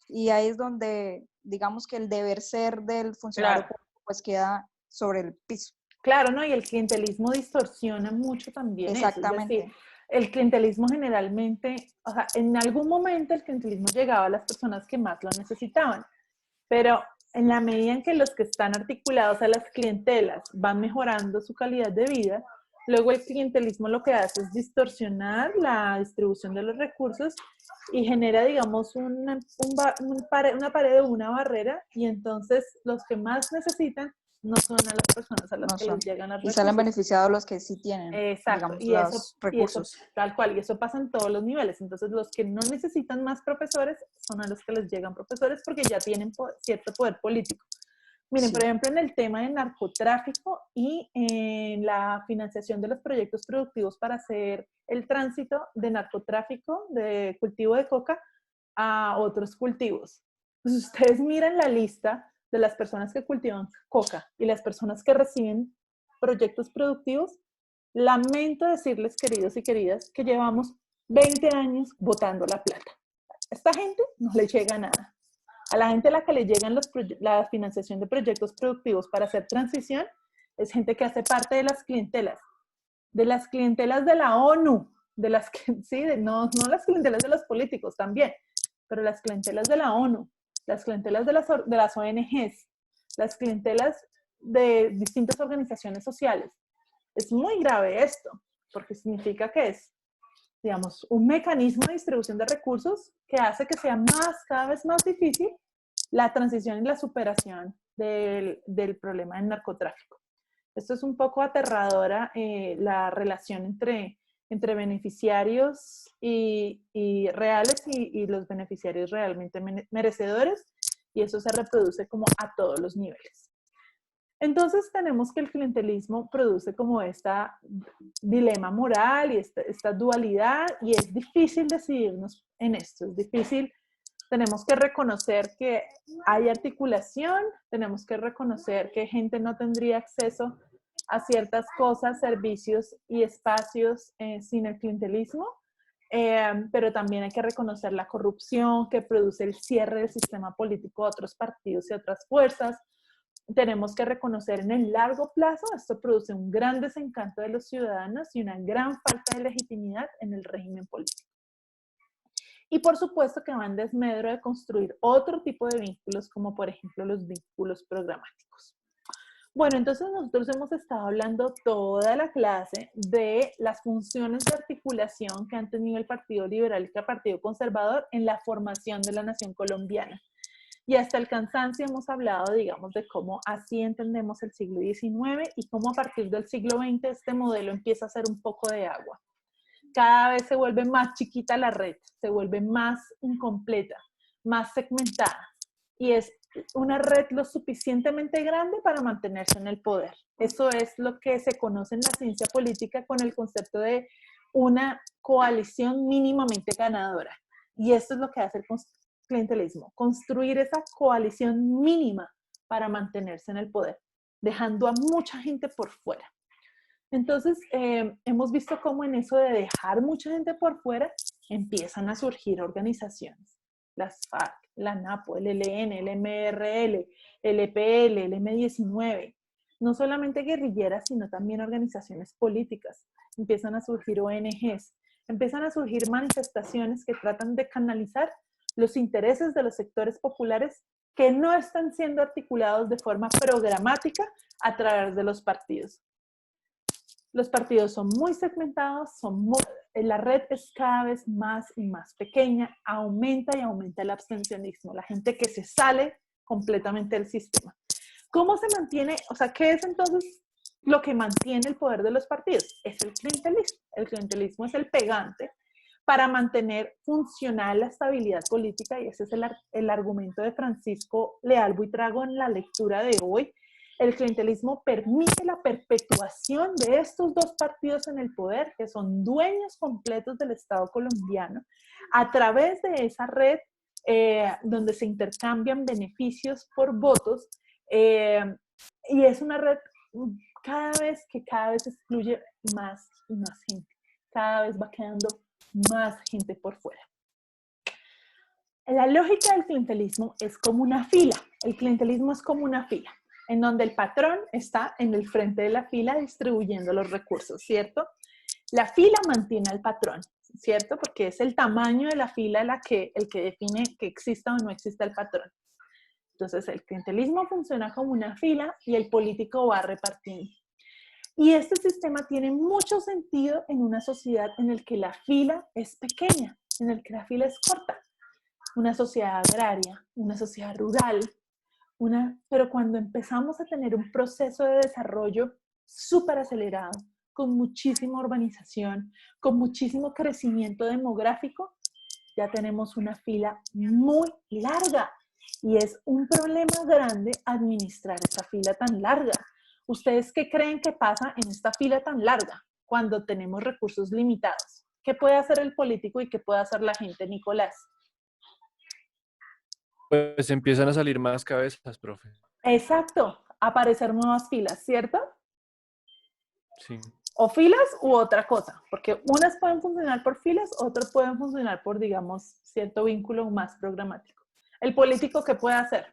y ahí es donde, digamos que el deber ser del funcionario público pues queda sobre el piso. Claro, ¿no? Y el clientelismo distorsiona mucho también. Exactamente. Eso. Es decir, el clientelismo generalmente, o sea, en algún momento el clientelismo llegaba a las personas que más lo necesitaban, pero en la medida en que los que están articulados a las clientelas van mejorando su calidad de vida, luego el clientelismo lo que hace es distorsionar la distribución de los recursos y genera, digamos, una pared o una barrera, y entonces los que más necesitan no son a las personas a las que les llegan los recursos. Y salen beneficiados los que sí tienen, exacto, digamos, los recursos. Y eso, tal cual, y eso pasa en todos los niveles. Entonces, los que no necesitan más profesores son a los que les llegan profesores porque ya tienen cierto poder político. Miren, por ejemplo, en el tema de narcotráfico y en la financiación de los proyectos productivos para hacer el tránsito de narcotráfico, de cultivo de coca, a otros cultivos. Pues ustedes miran la lista de las personas que cultivan coca y las personas que reciben proyectos productivos. Lamento decirles, queridos y queridas, que llevamos 20 años botando la plata. A esta gente no le llega nada. A la gente a la que le llegan la financiación de proyectos productivos para hacer transición es gente que hace parte de las clientelas de la ONU, no las clientelas de los políticos también, pero las clientelas de la ONU, las clientelas de las ONGs, las clientelas de distintas organizaciones sociales. Es muy grave esto, porque significa que es, digamos, un mecanismo de distribución de recursos que hace que sea cada vez más difícil la transición y la superación del problema del narcotráfico. Esto es un poco aterradora, la relación entre beneficiarios y reales y los beneficiarios realmente merecedores, y eso se reproduce como a todos los niveles. Entonces tenemos que el clientelismo produce como esta dilema moral y esta dualidad, y es difícil decidirnos en esto, es difícil. Tenemos que reconocer que hay articulación, tenemos que reconocer que gente no tendría acceso a ciertas cosas, servicios y espacios sin el clientelismo, pero también hay que reconocer la corrupción que produce el cierre del sistema político a otros partidos y otras fuerzas. Tenemos que reconocer en el largo plazo, esto produce un gran desencanto de los ciudadanos y una gran falta de legitimidad en el régimen político. Y por supuesto que va en desmedro de construir otro tipo de vínculos, como por ejemplo los vínculos programáticos. Bueno, entonces nosotros hemos estado hablando toda la clase de las funciones de articulación que han tenido el Partido Liberal y el Partido Conservador en la formación de la nación colombiana. Y hasta el cansancio hemos hablado, digamos, de cómo así entendemos el siglo XIX y cómo a partir del siglo XX este modelo empieza a ser un poco de agua. Cada vez se vuelve más chiquita la red, se vuelve más incompleta, más segmentada. Y es una red lo suficientemente grande para mantenerse en el poder. Eso es lo que se conoce en la ciencia política con el concepto de una coalición mínimamente ganadora. Y esto es lo que hace el clientelismo, construir esa coalición mínima para mantenerse en el poder, dejando a mucha gente por fuera. Entonces, hemos visto cómo en eso de dejar mucha gente por fuera, empiezan a surgir organizaciones. Las FARC, la NAPO, el ELN, el MRL, el EPL, el M19. No solamente guerrilleras, sino también organizaciones políticas. Empiezan a surgir ONGs. Empiezan a surgir manifestaciones que tratan de canalizar los intereses de los sectores populares que no están siendo articulados de forma programática a través de los partidos. Los partidos son muy segmentados, la red es cada vez más y más pequeña, aumenta y aumenta el abstencionismo, la gente que se sale completamente del sistema. ¿Cómo se mantiene? O sea, ¿qué es entonces lo que mantiene el poder de los partidos? Es el clientelismo. El clientelismo es el pegante para mantener funcional la estabilidad política, y ese es el argumento de Francisco Leal Buitrago en la lectura de hoy. El clientelismo permite la perpetuación de estos dos partidos en el poder, que son dueños completos del Estado colombiano, a través de esa red donde se intercambian beneficios por votos, y es una red cada vez excluye más y más gente, cada vez va quedando más gente por fuera. La lógica del clientelismo es como una fila. El clientelismo es como una fila, en donde el patrón está en el frente de la fila distribuyendo los recursos, ¿cierto? La fila mantiene al patrón, ¿cierto? Porque es el tamaño de la fila el que define que exista o no exista el patrón. Entonces, el clientelismo funciona como una fila y el político va repartiendo. Y este sistema tiene mucho sentido en una sociedad en la que la fila es pequeña, en la que la fila es corta. Una sociedad agraria, una sociedad rural, pero cuando empezamos a tener un proceso de desarrollo súper acelerado, con muchísima urbanización, con muchísimo crecimiento demográfico, ya tenemos una fila muy larga. Y es un problema grande administrar esa fila tan larga. ¿Ustedes qué creen que pasa en esta fila tan larga cuando tenemos recursos limitados? ¿Qué puede hacer el político y qué puede hacer la gente, Nicolás? Pues empiezan a salir más cabezas, profe. Exacto, aparecer nuevas filas, ¿cierto? Sí. O filas u otra cosa, porque unas pueden funcionar por filas, otras pueden funcionar por, digamos, cierto vínculo más programático. ¿El político qué puede hacer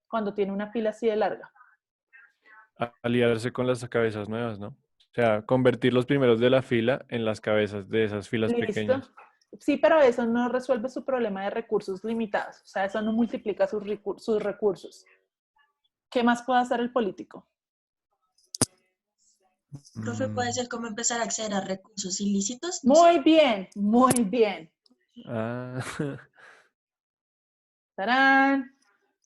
cuando tiene una fila así de larga? Aliarse con las cabezas nuevas, ¿no? O sea, convertir los primeros de la fila en las cabezas de esas filas Listo. pequeñas. Sí, pero eso no resuelve su problema de recursos limitados, o sea, eso no multiplica sus recursos. ¿Qué más puede hacer el político? Profe, ¿puede ser cómo empezar a acceder a recursos ilícitos? Muy bien, muy bien. Ah. ¡Tarán!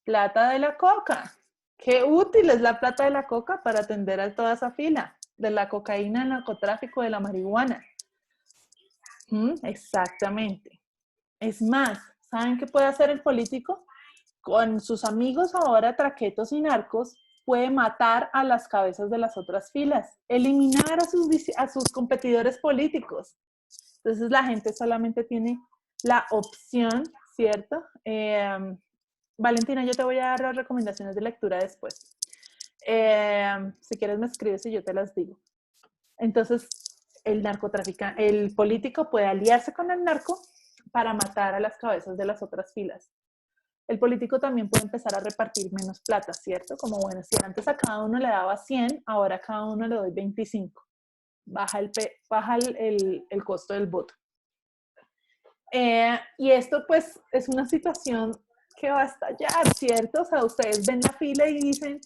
Plata de la coca. Qué útil es la plata de la coca para atender a toda esa fila de la cocaína, el narcotráfico, de la marihuana. Exactamente. Es más, ¿saben qué puede hacer el político? Con sus amigos ahora traquetos y narcos, puede matar a las cabezas de las otras filas, eliminar a sus competidores políticos. Entonces la gente solamente tiene la opción, ¿cierto? Valentina, yo te voy a dar las recomendaciones de lectura después. Si quieres me escribes y yo te las digo. Entonces, el político puede aliarse con el narco para matar a las cabezas de las otras filas. El político también puede empezar a repartir menos plata, ¿cierto? Como, bueno, si antes a cada uno le daba 100, ahora a cada uno le doy 25. Baja el costo del voto. Y esto, pues, es una situación que va a estallar, ¿cierto? O sea, ustedes ven la fila y dicen,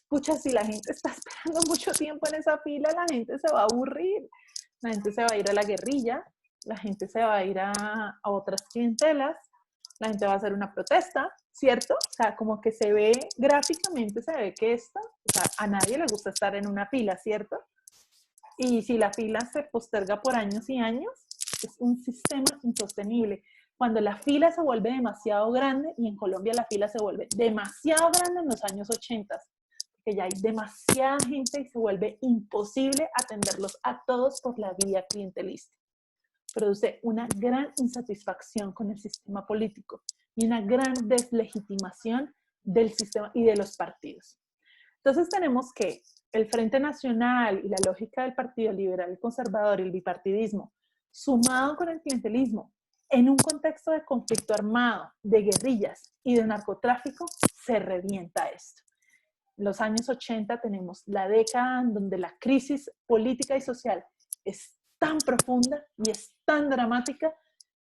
pucha, si la gente está esperando mucho tiempo en esa fila, la gente se va a aburrir. La gente se va a ir a la guerrilla, la gente se va a ir a otras clientelas, la gente va a hacer una protesta, ¿cierto? O sea, como que se ve gráficamente, se ve que esto, o sea, a nadie le gusta estar en una fila, ¿cierto? Y si la fila se posterga por años y años, es un sistema insostenible. Cuando la fila se vuelve demasiado grande, y en Colombia la fila se vuelve demasiado grande en los años 80, que ya hay demasiada gente y se vuelve imposible atenderlos a todos por la vía clientelista. Produce una gran insatisfacción con el sistema político y una gran deslegitimación del sistema y de los partidos. Entonces tenemos que el Frente Nacional y la lógica del Partido Liberal y Conservador y el bipartidismo, sumado con el clientelismo, en un contexto de conflicto armado, de guerrillas y de narcotráfico, se revienta esto. En los años 80 tenemos la década en donde la crisis política y social es tan profunda y es tan dramática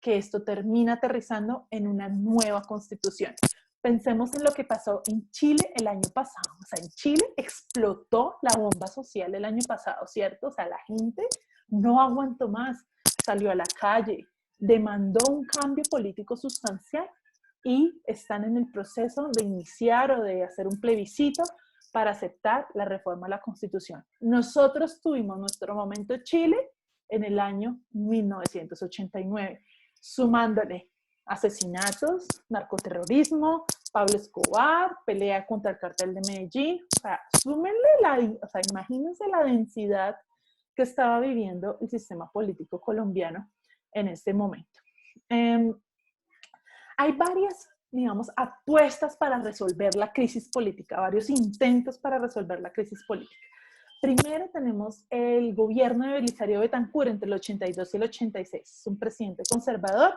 que esto termina aterrizando en una nueva constitución. Pensemos en lo que pasó en Chile el año pasado. O sea, en Chile explotó la bomba social el año pasado, ¿cierto? O sea, la gente no aguantó más, salió a la calle, demandó un cambio político sustancial y están en el proceso de iniciar o de hacer un plebiscito para aceptar la reforma a la Constitución. Nosotros tuvimos nuestro momento Chile en el año 1989, sumándole asesinatos, narcoterrorismo, Pablo Escobar, pelea contra el cartel de Medellín. O sea, súmenle imagínense la densidad que estaba viviendo el sistema político colombiano en este momento. Hay varias, digamos, apuestas para resolver la crisis política, varios intentos para resolver la crisis política. Primero tenemos el gobierno de Belisario Betancur entre el 82 y el 86. Es un presidente conservador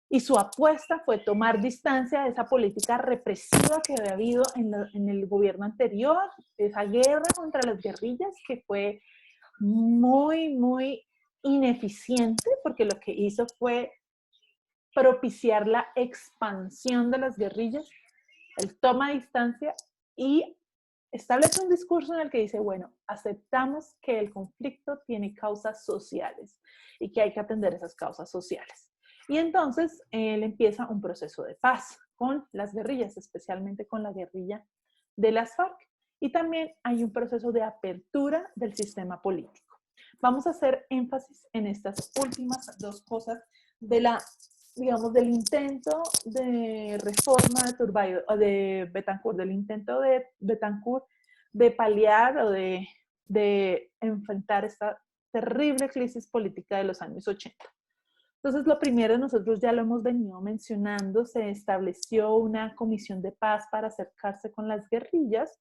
y su apuesta fue tomar distancia de esa política represiva que había habido en el gobierno anterior, esa guerra contra las guerrillas que fue muy, muy ineficiente porque lo que hizo fue propiciar la expansión de las guerrillas. Él toma distancia y establece un discurso en el que dice, bueno, aceptamos que el conflicto tiene causas sociales y que hay que atender esas causas sociales. Y entonces él empieza un proceso de paz con las guerrillas, especialmente con la guerrilla de las FARC. Y también hay un proceso de apertura del sistema político. Vamos a hacer énfasis en estas últimas dos cosas del intento de reforma de Betancur, del intento de Betancur de paliar o de enfrentar esta terrible crisis política de los años 80. Entonces, lo primero, nosotros ya lo hemos venido mencionando, se estableció una comisión de paz para acercarse con las guerrillas,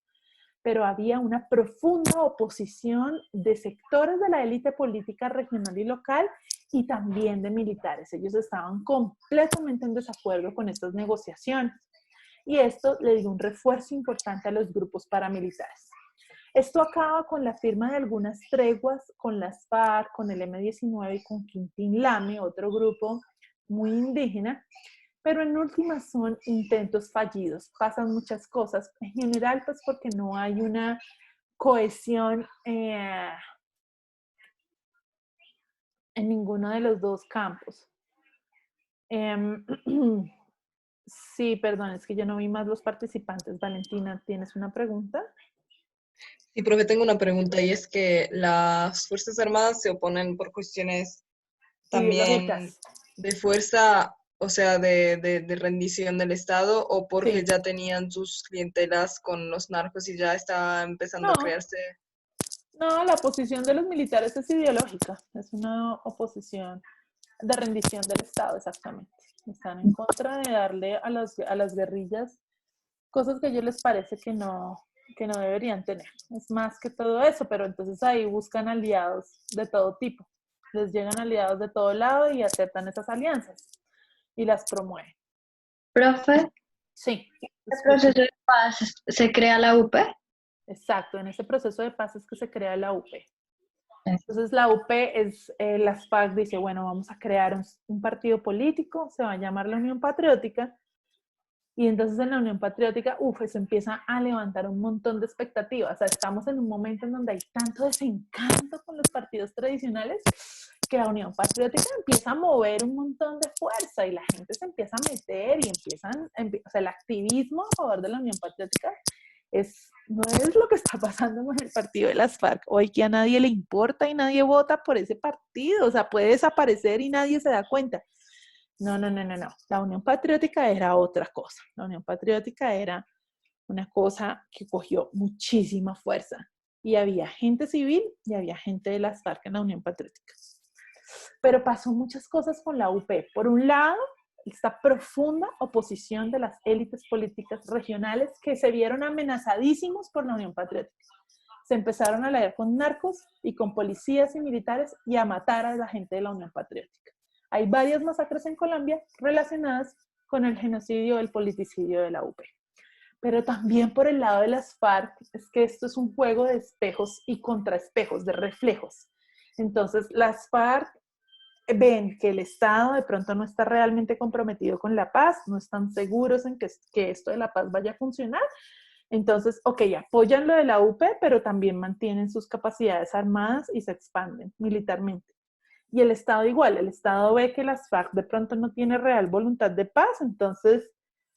pero había una profunda oposición de sectores de la élite política regional y local y también de militares. Ellos estaban completamente en desacuerdo con estas negociaciones y esto le dio un refuerzo importante a los grupos paramilitares. Esto acaba con la firma de algunas treguas con las FARC, con el M-19 y con Quintín Lame, otro grupo muy indígena, pero en últimas son intentos fallidos. Pasan muchas cosas, en general pues porque no hay una cohesión en ninguno de los dos campos. Sí, perdón, es que yo no vi más los participantes. Valentina, ¿tienes una pregunta? Sí, profe, tengo una pregunta y es que las Fuerzas Armadas se oponen por cuestiones también Ideológicas. de fuerza, o sea, de rendición del Estado, o porque Sí. ya tenían sus clientelas con los narcos y ya estaba empezando No. a crearse. No, la oposición de los militares es ideológica, es una oposición de rendición del Estado, exactamente. Están en contra de darle a las guerrillas cosas que a ellos les parece que no deberían tener. Es más que todo eso, pero entonces ahí buscan aliados de todo tipo. Les llegan aliados de todo lado y aceptan esas alianzas y las promueven. Profe, Sí. ¿el proceso de paz se crea la UP? Exacto, en ese proceso de paz es que se crea la UP. Entonces la UP es, las FARC dice, bueno, vamos a crear un partido político, se va a llamar la Unión Patriótica, y entonces en la Unión Patriótica, eso empieza a levantar un montón de expectativas. O sea, estamos en un momento en donde hay tanto desencanto con los partidos tradicionales que la Unión Patriótica empieza a mover un montón de fuerza y la gente se empieza a meter y o sea, el activismo a favor de la Unión Patriótica no es lo que está pasando con el partido de las FARC. Hoy que a nadie le importa y nadie vota por ese partido. O sea, puede desaparecer y nadie se da cuenta. No. La Unión Patriótica era otra cosa. La Unión Patriótica era una cosa que cogió muchísima fuerza. Y había gente civil y había gente de las FARC en la Unión Patriótica. Pero pasó muchas cosas con la UP. Por un lado, esta profunda oposición de las élites políticas regionales que se vieron amenazadísimos por la Unión Patriótica. Se empezaron a aliar con narcos y con policías y militares y a matar a la gente de la Unión Patriótica. Hay varias masacres en Colombia relacionadas con el genocidio o el politicidio de la UP. Pero también por el lado de las FARC es que esto es un juego de espejos y contraespejos, de reflejos. Entonces las FARC ven que el Estado de pronto no está realmente comprometido con la paz, no están seguros en que esto de la paz vaya a funcionar. Entonces, apoyan lo de la UP, pero también mantienen sus capacidades armadas y se expanden militarmente. Y el Estado igual, el Estado ve que las FARC de pronto no tiene real voluntad de paz, entonces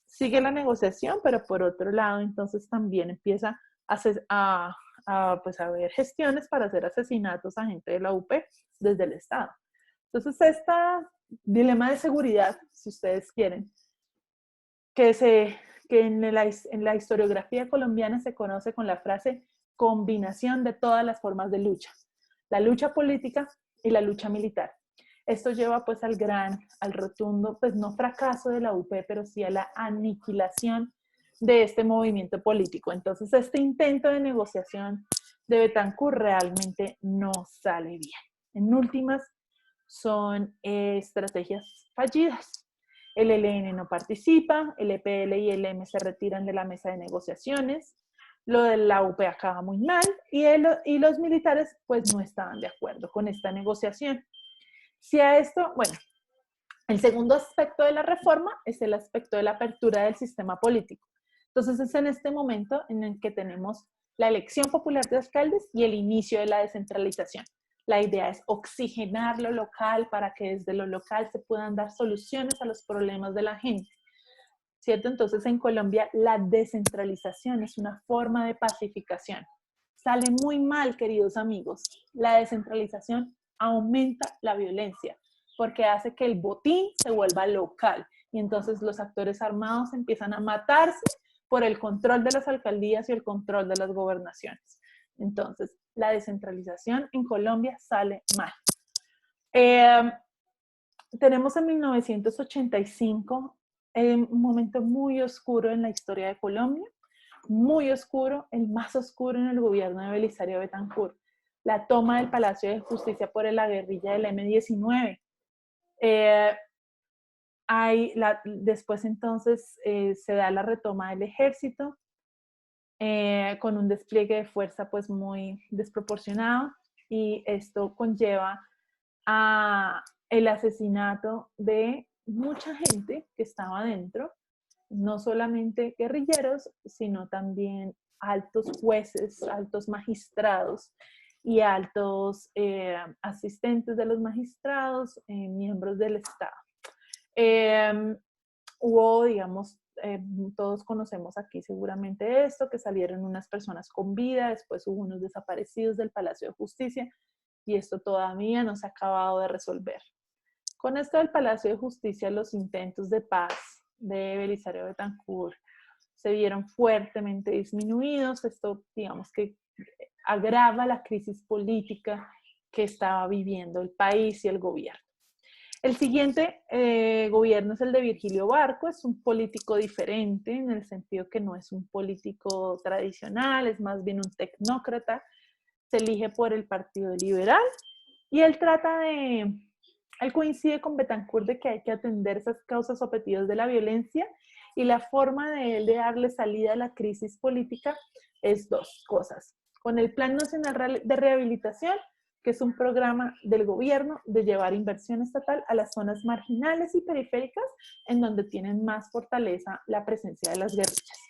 sigue la negociación, pero por otro lado, entonces también empieza a haber gestiones para hacer asesinatos a gente de la UP desde el Estado. Entonces, este dilema de seguridad, si ustedes quieren, que en la historiografía colombiana se conoce con la frase combinación de todas las formas de lucha. La lucha política y la lucha militar. Esto lleva pues al rotundo, pues no fracaso de la UP, pero sí a la aniquilación de este movimiento político. Entonces, este intento de negociación de Betancur realmente no sale bien. En últimas, son estrategias fallidas. El ELN no participa, el EPL y el EM se retiran de la mesa de negociaciones, lo de la UP acaba muy mal y los militares pues no estaban de acuerdo con esta negociación. Si a esto, el segundo aspecto de la reforma es el aspecto de la apertura del sistema político. Entonces es en este momento en el que tenemos la elección popular de alcaldes y el inicio de la descentralización. La idea es oxigenar lo local para que desde lo local se puedan dar soluciones a los problemas de la gente, ¿cierto? Entonces en Colombia la descentralización es una forma de pacificación. Sale muy mal, queridos amigos. La descentralización aumenta la violencia porque hace que el botín se vuelva local y entonces los actores armados empiezan a matarse por el control de las alcaldías y el control de las gobernaciones. Entonces, la descentralización en Colombia sale mal. tenemos en 1985 un momento muy oscuro en la historia de Colombia, muy oscuro, el más oscuro en el gobierno de Belisario Betancur, la toma del Palacio de Justicia por la guerrilla del M-19. Después entonces se da la retoma del ejército con un despliegue de fuerza pues muy desproporcionado, y esto conlleva a el asesinato de mucha gente que estaba dentro, no solamente guerrilleros, sino también altos jueces, altos magistrados y altos asistentes de los magistrados, miembros del Estado. Hubo, digamos, todos conocemos aquí seguramente esto, que salieron unas personas con vida, después hubo unos desaparecidos del Palacio de Justicia, y esto todavía no se ha acabado de resolver. Con esto del Palacio de Justicia, los intentos de paz de Belisario Betancur se vieron fuertemente disminuidos. Esto, digamos que agrava la crisis política que estaba viviendo el país y el gobierno. El siguiente gobierno es el de Virgilio Barco, es un político diferente en el sentido que no es un político tradicional, es más bien un tecnócrata, se elige por el Partido Liberal y él coincide con Betancur de que hay que atender esas causas objetivas de la violencia, y la forma de él de darle salida a la crisis política es dos cosas. Con el Plan Nacional de Rehabilitación, que es un programa del gobierno de llevar inversión estatal a las zonas marginales y periféricas en donde tienen más fortaleza la presencia de las guerrillas.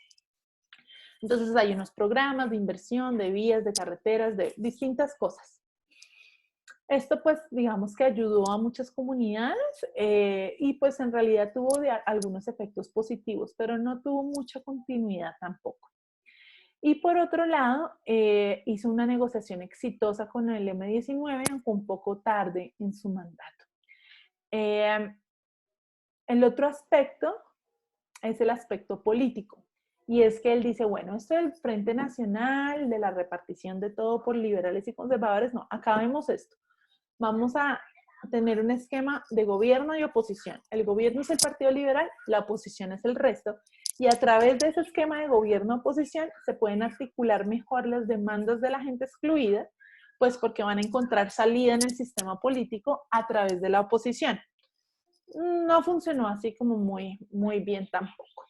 Entonces hay unos programas de inversión, de vías, de carreteras, de distintas cosas. Esto pues digamos que ayudó a muchas comunidades y pues en realidad tuvo algunos efectos positivos, pero no tuvo mucha continuidad tampoco. Y por otro lado, hizo una negociación exitosa con el M-19, aunque un poco tarde en su mandato. El otro aspecto es el aspecto político. Y es que él dice, bueno, esto del Frente Nacional, de la repartición de todo por liberales y conservadores, no, acabemos esto. Vamos a tener un esquema de gobierno y oposición. El gobierno es el Partido Liberal, la oposición es el resto. Y a través de ese esquema de gobierno-oposición se pueden articular mejor las demandas de la gente excluida, pues porque van a encontrar salida en el sistema político a través de la oposición. No funcionó así como muy bien tampoco.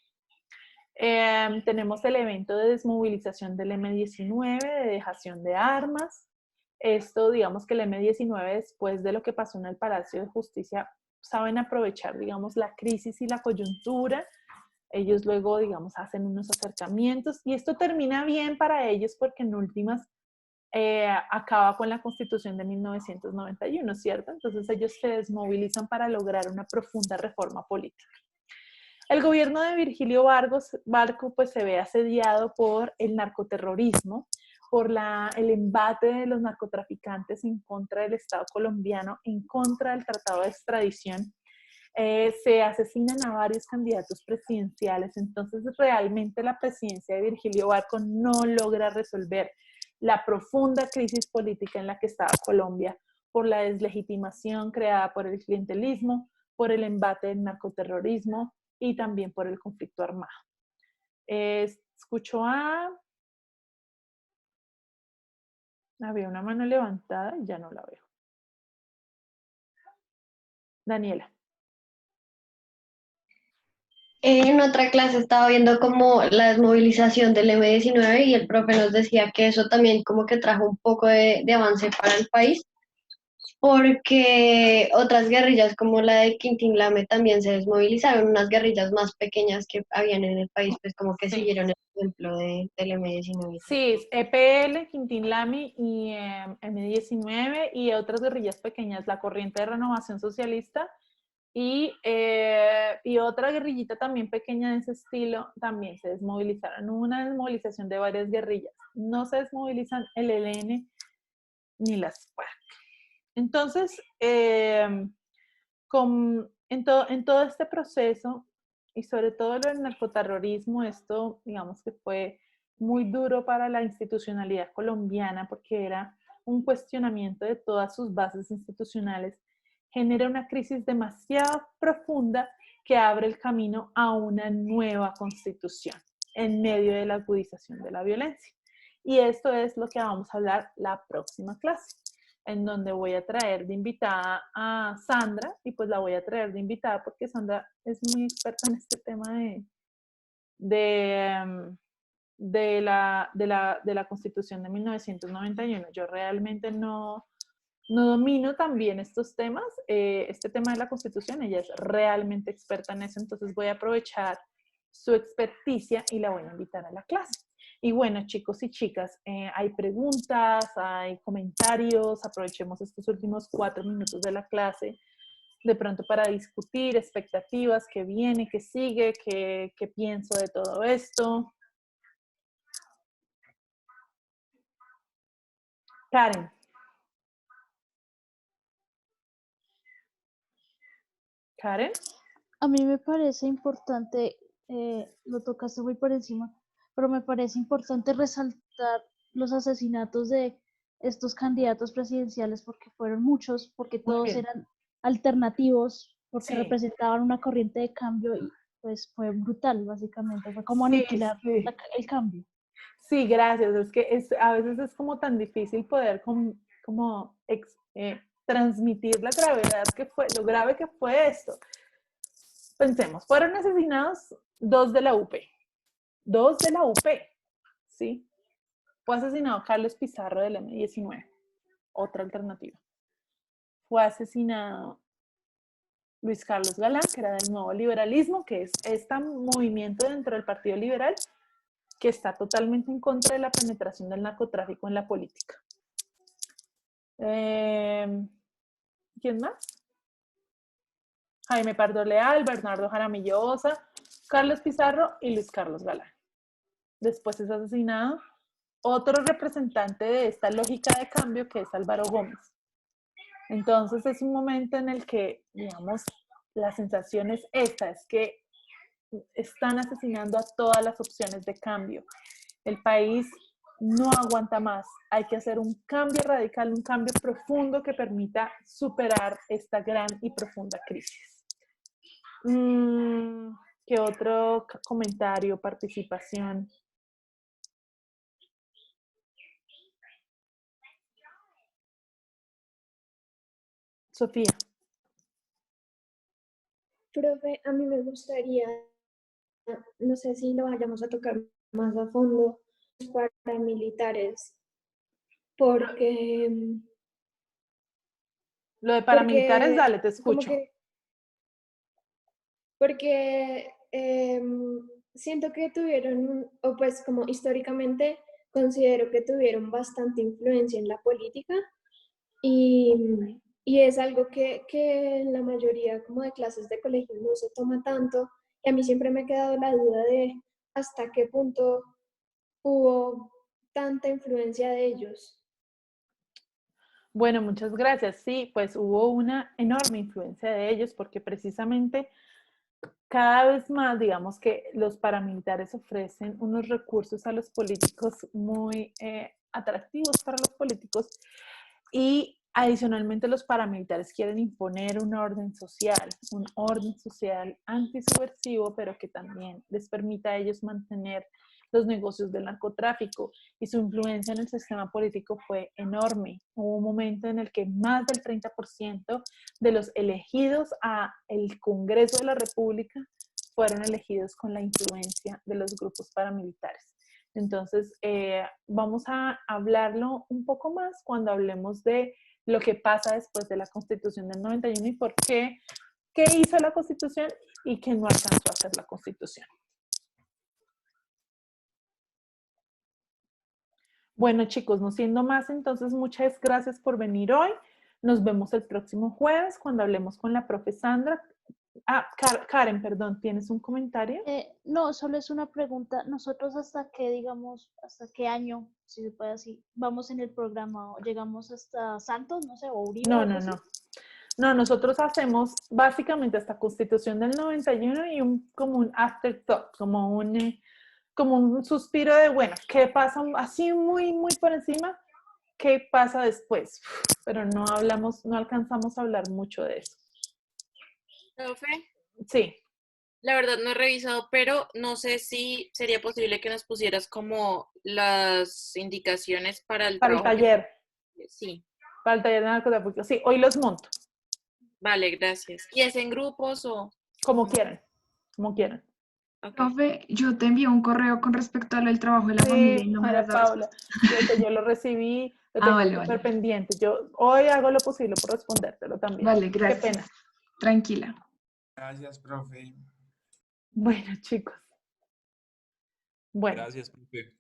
Tenemos el evento de desmovilización del M-19, de dejación de armas. Esto, digamos que el M-19, después de lo que pasó en el Palacio de Justicia, saben aprovechar, digamos, la crisis y la coyuntura. Ellos luego, digamos, hacen unos acercamientos y esto termina bien para ellos porque en últimas acaba con la Constitución de 1991, ¿cierto? Entonces ellos se desmovilizan para lograr una profunda reforma política. El gobierno de Virgilio Barco pues se ve asediado por el narcoterrorismo, por el embate de los narcotraficantes en contra del Estado colombiano, en contra del Tratado de Extradición. Se asesinan a varios candidatos presidenciales, entonces realmente la presidencia de Virgilio Barco no logra resolver la profunda crisis política en la que estaba Colombia por la deslegitimación creada por el clientelismo, por el embate del narcoterrorismo y también por el conflicto armado. Escucho había una mano levantada y ya no la veo. Daniela. En otra clase estaba viendo como la desmovilización del M-19 y el profe nos decía que eso también como que trajo un poco de avance para el país, porque otras guerrillas como la de Quintín Lame también se desmovilizaron, unas guerrillas más pequeñas que habían en el país, pues como que siguieron el ejemplo del M-19. Sí, EPL, Quintín Lame y M-19 y otras guerrillas pequeñas, la Corriente de Renovación Socialista y otra guerrillita también pequeña de ese estilo también se desmovilizaron. Hubo una desmovilización de varias guerrillas. No se desmovilizan el ELN ni las FARC. Entonces, en todo este proceso, y sobre todo lo del narcoterrorismo, esto digamos que fue muy duro para la institucionalidad colombiana porque era un cuestionamiento de todas sus bases institucionales, genera una crisis demasiado profunda que abre el camino a una nueva constitución en medio de la agudización de la violencia. Y esto es lo que vamos a hablar la próxima clase, en donde voy a traer de invitada a Sandra, y pues la voy a traer de invitada porque Sandra es muy experta en este tema de la Constitución de 1991. Yo realmente no domino tan bien estos temas, este tema de la Constitución, ella es realmente experta en eso, entonces voy a aprovechar su experticia y la voy a invitar a la clase. Y bueno, chicos y chicas, hay preguntas, hay comentarios, aprovechemos estos últimos 4 minutos de la clase, de pronto para discutir expectativas, qué viene, qué sigue, qué pienso de todo esto. Karen. Karen. A mí me parece importante, lo tocaste muy por encima, pero me parece importante resaltar los asesinatos de estos candidatos presidenciales porque fueron muchos, porque todos eran alternativos, porque representaban una corriente de cambio y pues fue brutal, básicamente, fue como aniquilar el cambio. Sí, gracias, es que a veces es como tan difícil poder transmitir la gravedad que fue, lo grave que fue esto. Pensemos, fueron asesinados 2 de la UP. 2 de la UP, ¿sí? Fue asesinado Carlos Pizarro del M19, otra alternativa. Fue asesinado Luis Carlos Galán, que era del Nuevo Liberalismo, que es este movimiento dentro del Partido Liberal que está totalmente en contra de la penetración del narcotráfico en la política. ¿Quién más? Jaime Pardo Leal, Bernardo Jaramillo Osa, Carlos Pizarro y Luis Carlos Galán. Después es asesinado otro representante de esta lógica de cambio, que es Álvaro Gómez. Entonces es un momento en el que, digamos, la sensación es esta, es que están asesinando a todas las opciones de cambio. El país no aguanta más. Hay que hacer un cambio radical, un cambio profundo que permita superar esta gran y profunda crisis. ¿Qué otro comentario, participación? Sofía. Profe, a mí me gustaría, no sé si lo vayamos a tocar más a fondo, los paramilitares, porque... Lo de paramilitares, dale, te escucho. Porque siento que tuvieron, o pues como históricamente considero que tuvieron bastante influencia en la política y es algo que en la mayoría como de clases de colegio no se toma tanto, y a mí siempre me ha quedado la duda de hasta qué punto hubo tanta influencia de ellos. Bueno, muchas gracias. Sí, pues hubo una enorme influencia de ellos porque precisamente cada vez más, digamos que los paramilitares ofrecen unos recursos a los políticos muy atractivos para los políticos, y adicionalmente los paramilitares quieren imponer un orden social antisubversivo, pero que también les permita a ellos mantener los negocios del narcotráfico, y su influencia en el sistema político fue enorme. Hubo un momento en el que más del 30% de los elegidos a el Congreso de la República fueron elegidos con la influencia de los grupos paramilitares. Entonces, vamos a hablarlo un poco más cuando hablemos de lo que pasa después de la Constitución del 91 y por qué hizo la Constitución y qué no alcanzó a hacer la Constitución. Bueno, chicos, no siendo más, entonces muchas gracias por venir hoy. Nos vemos el próximo jueves cuando hablemos con la profe Sandra. Karen, perdón, ¿tienes un comentario? No, solo es una pregunta. Nosotros hasta qué año, si se puede así, vamos en el programa, llegamos hasta Santos, no sé, o Uribe. No, nosotros hacemos básicamente hasta Constitución del 91 y como un afterthought, como un suspiro de, bueno, ¿qué pasa? Así muy, muy por encima, qué pasa después, pero no alcanzamos a hablar mucho de eso. Profe, Sí. la verdad no he revisado, pero no sé si sería posible que nos pusieras como las indicaciones para el Para el trabajo. taller. Sí. Para el taller de narcotráfico. Sí, hoy los monto. Vale, gracias. ¿Y es en grupos o...? Como quieran, como quieran. Profe, yo te envío un correo con respecto a lo del trabajo de la familia y no me María das la Paula, yo lo recibí, lo tengo vale, súper vale. pendiente. Yo hoy hago lo posible por respondértelo también. Vale, gracias. Qué pena. Tranquila. Gracias, profe. Bueno, chicos. Bueno. Gracias, profe.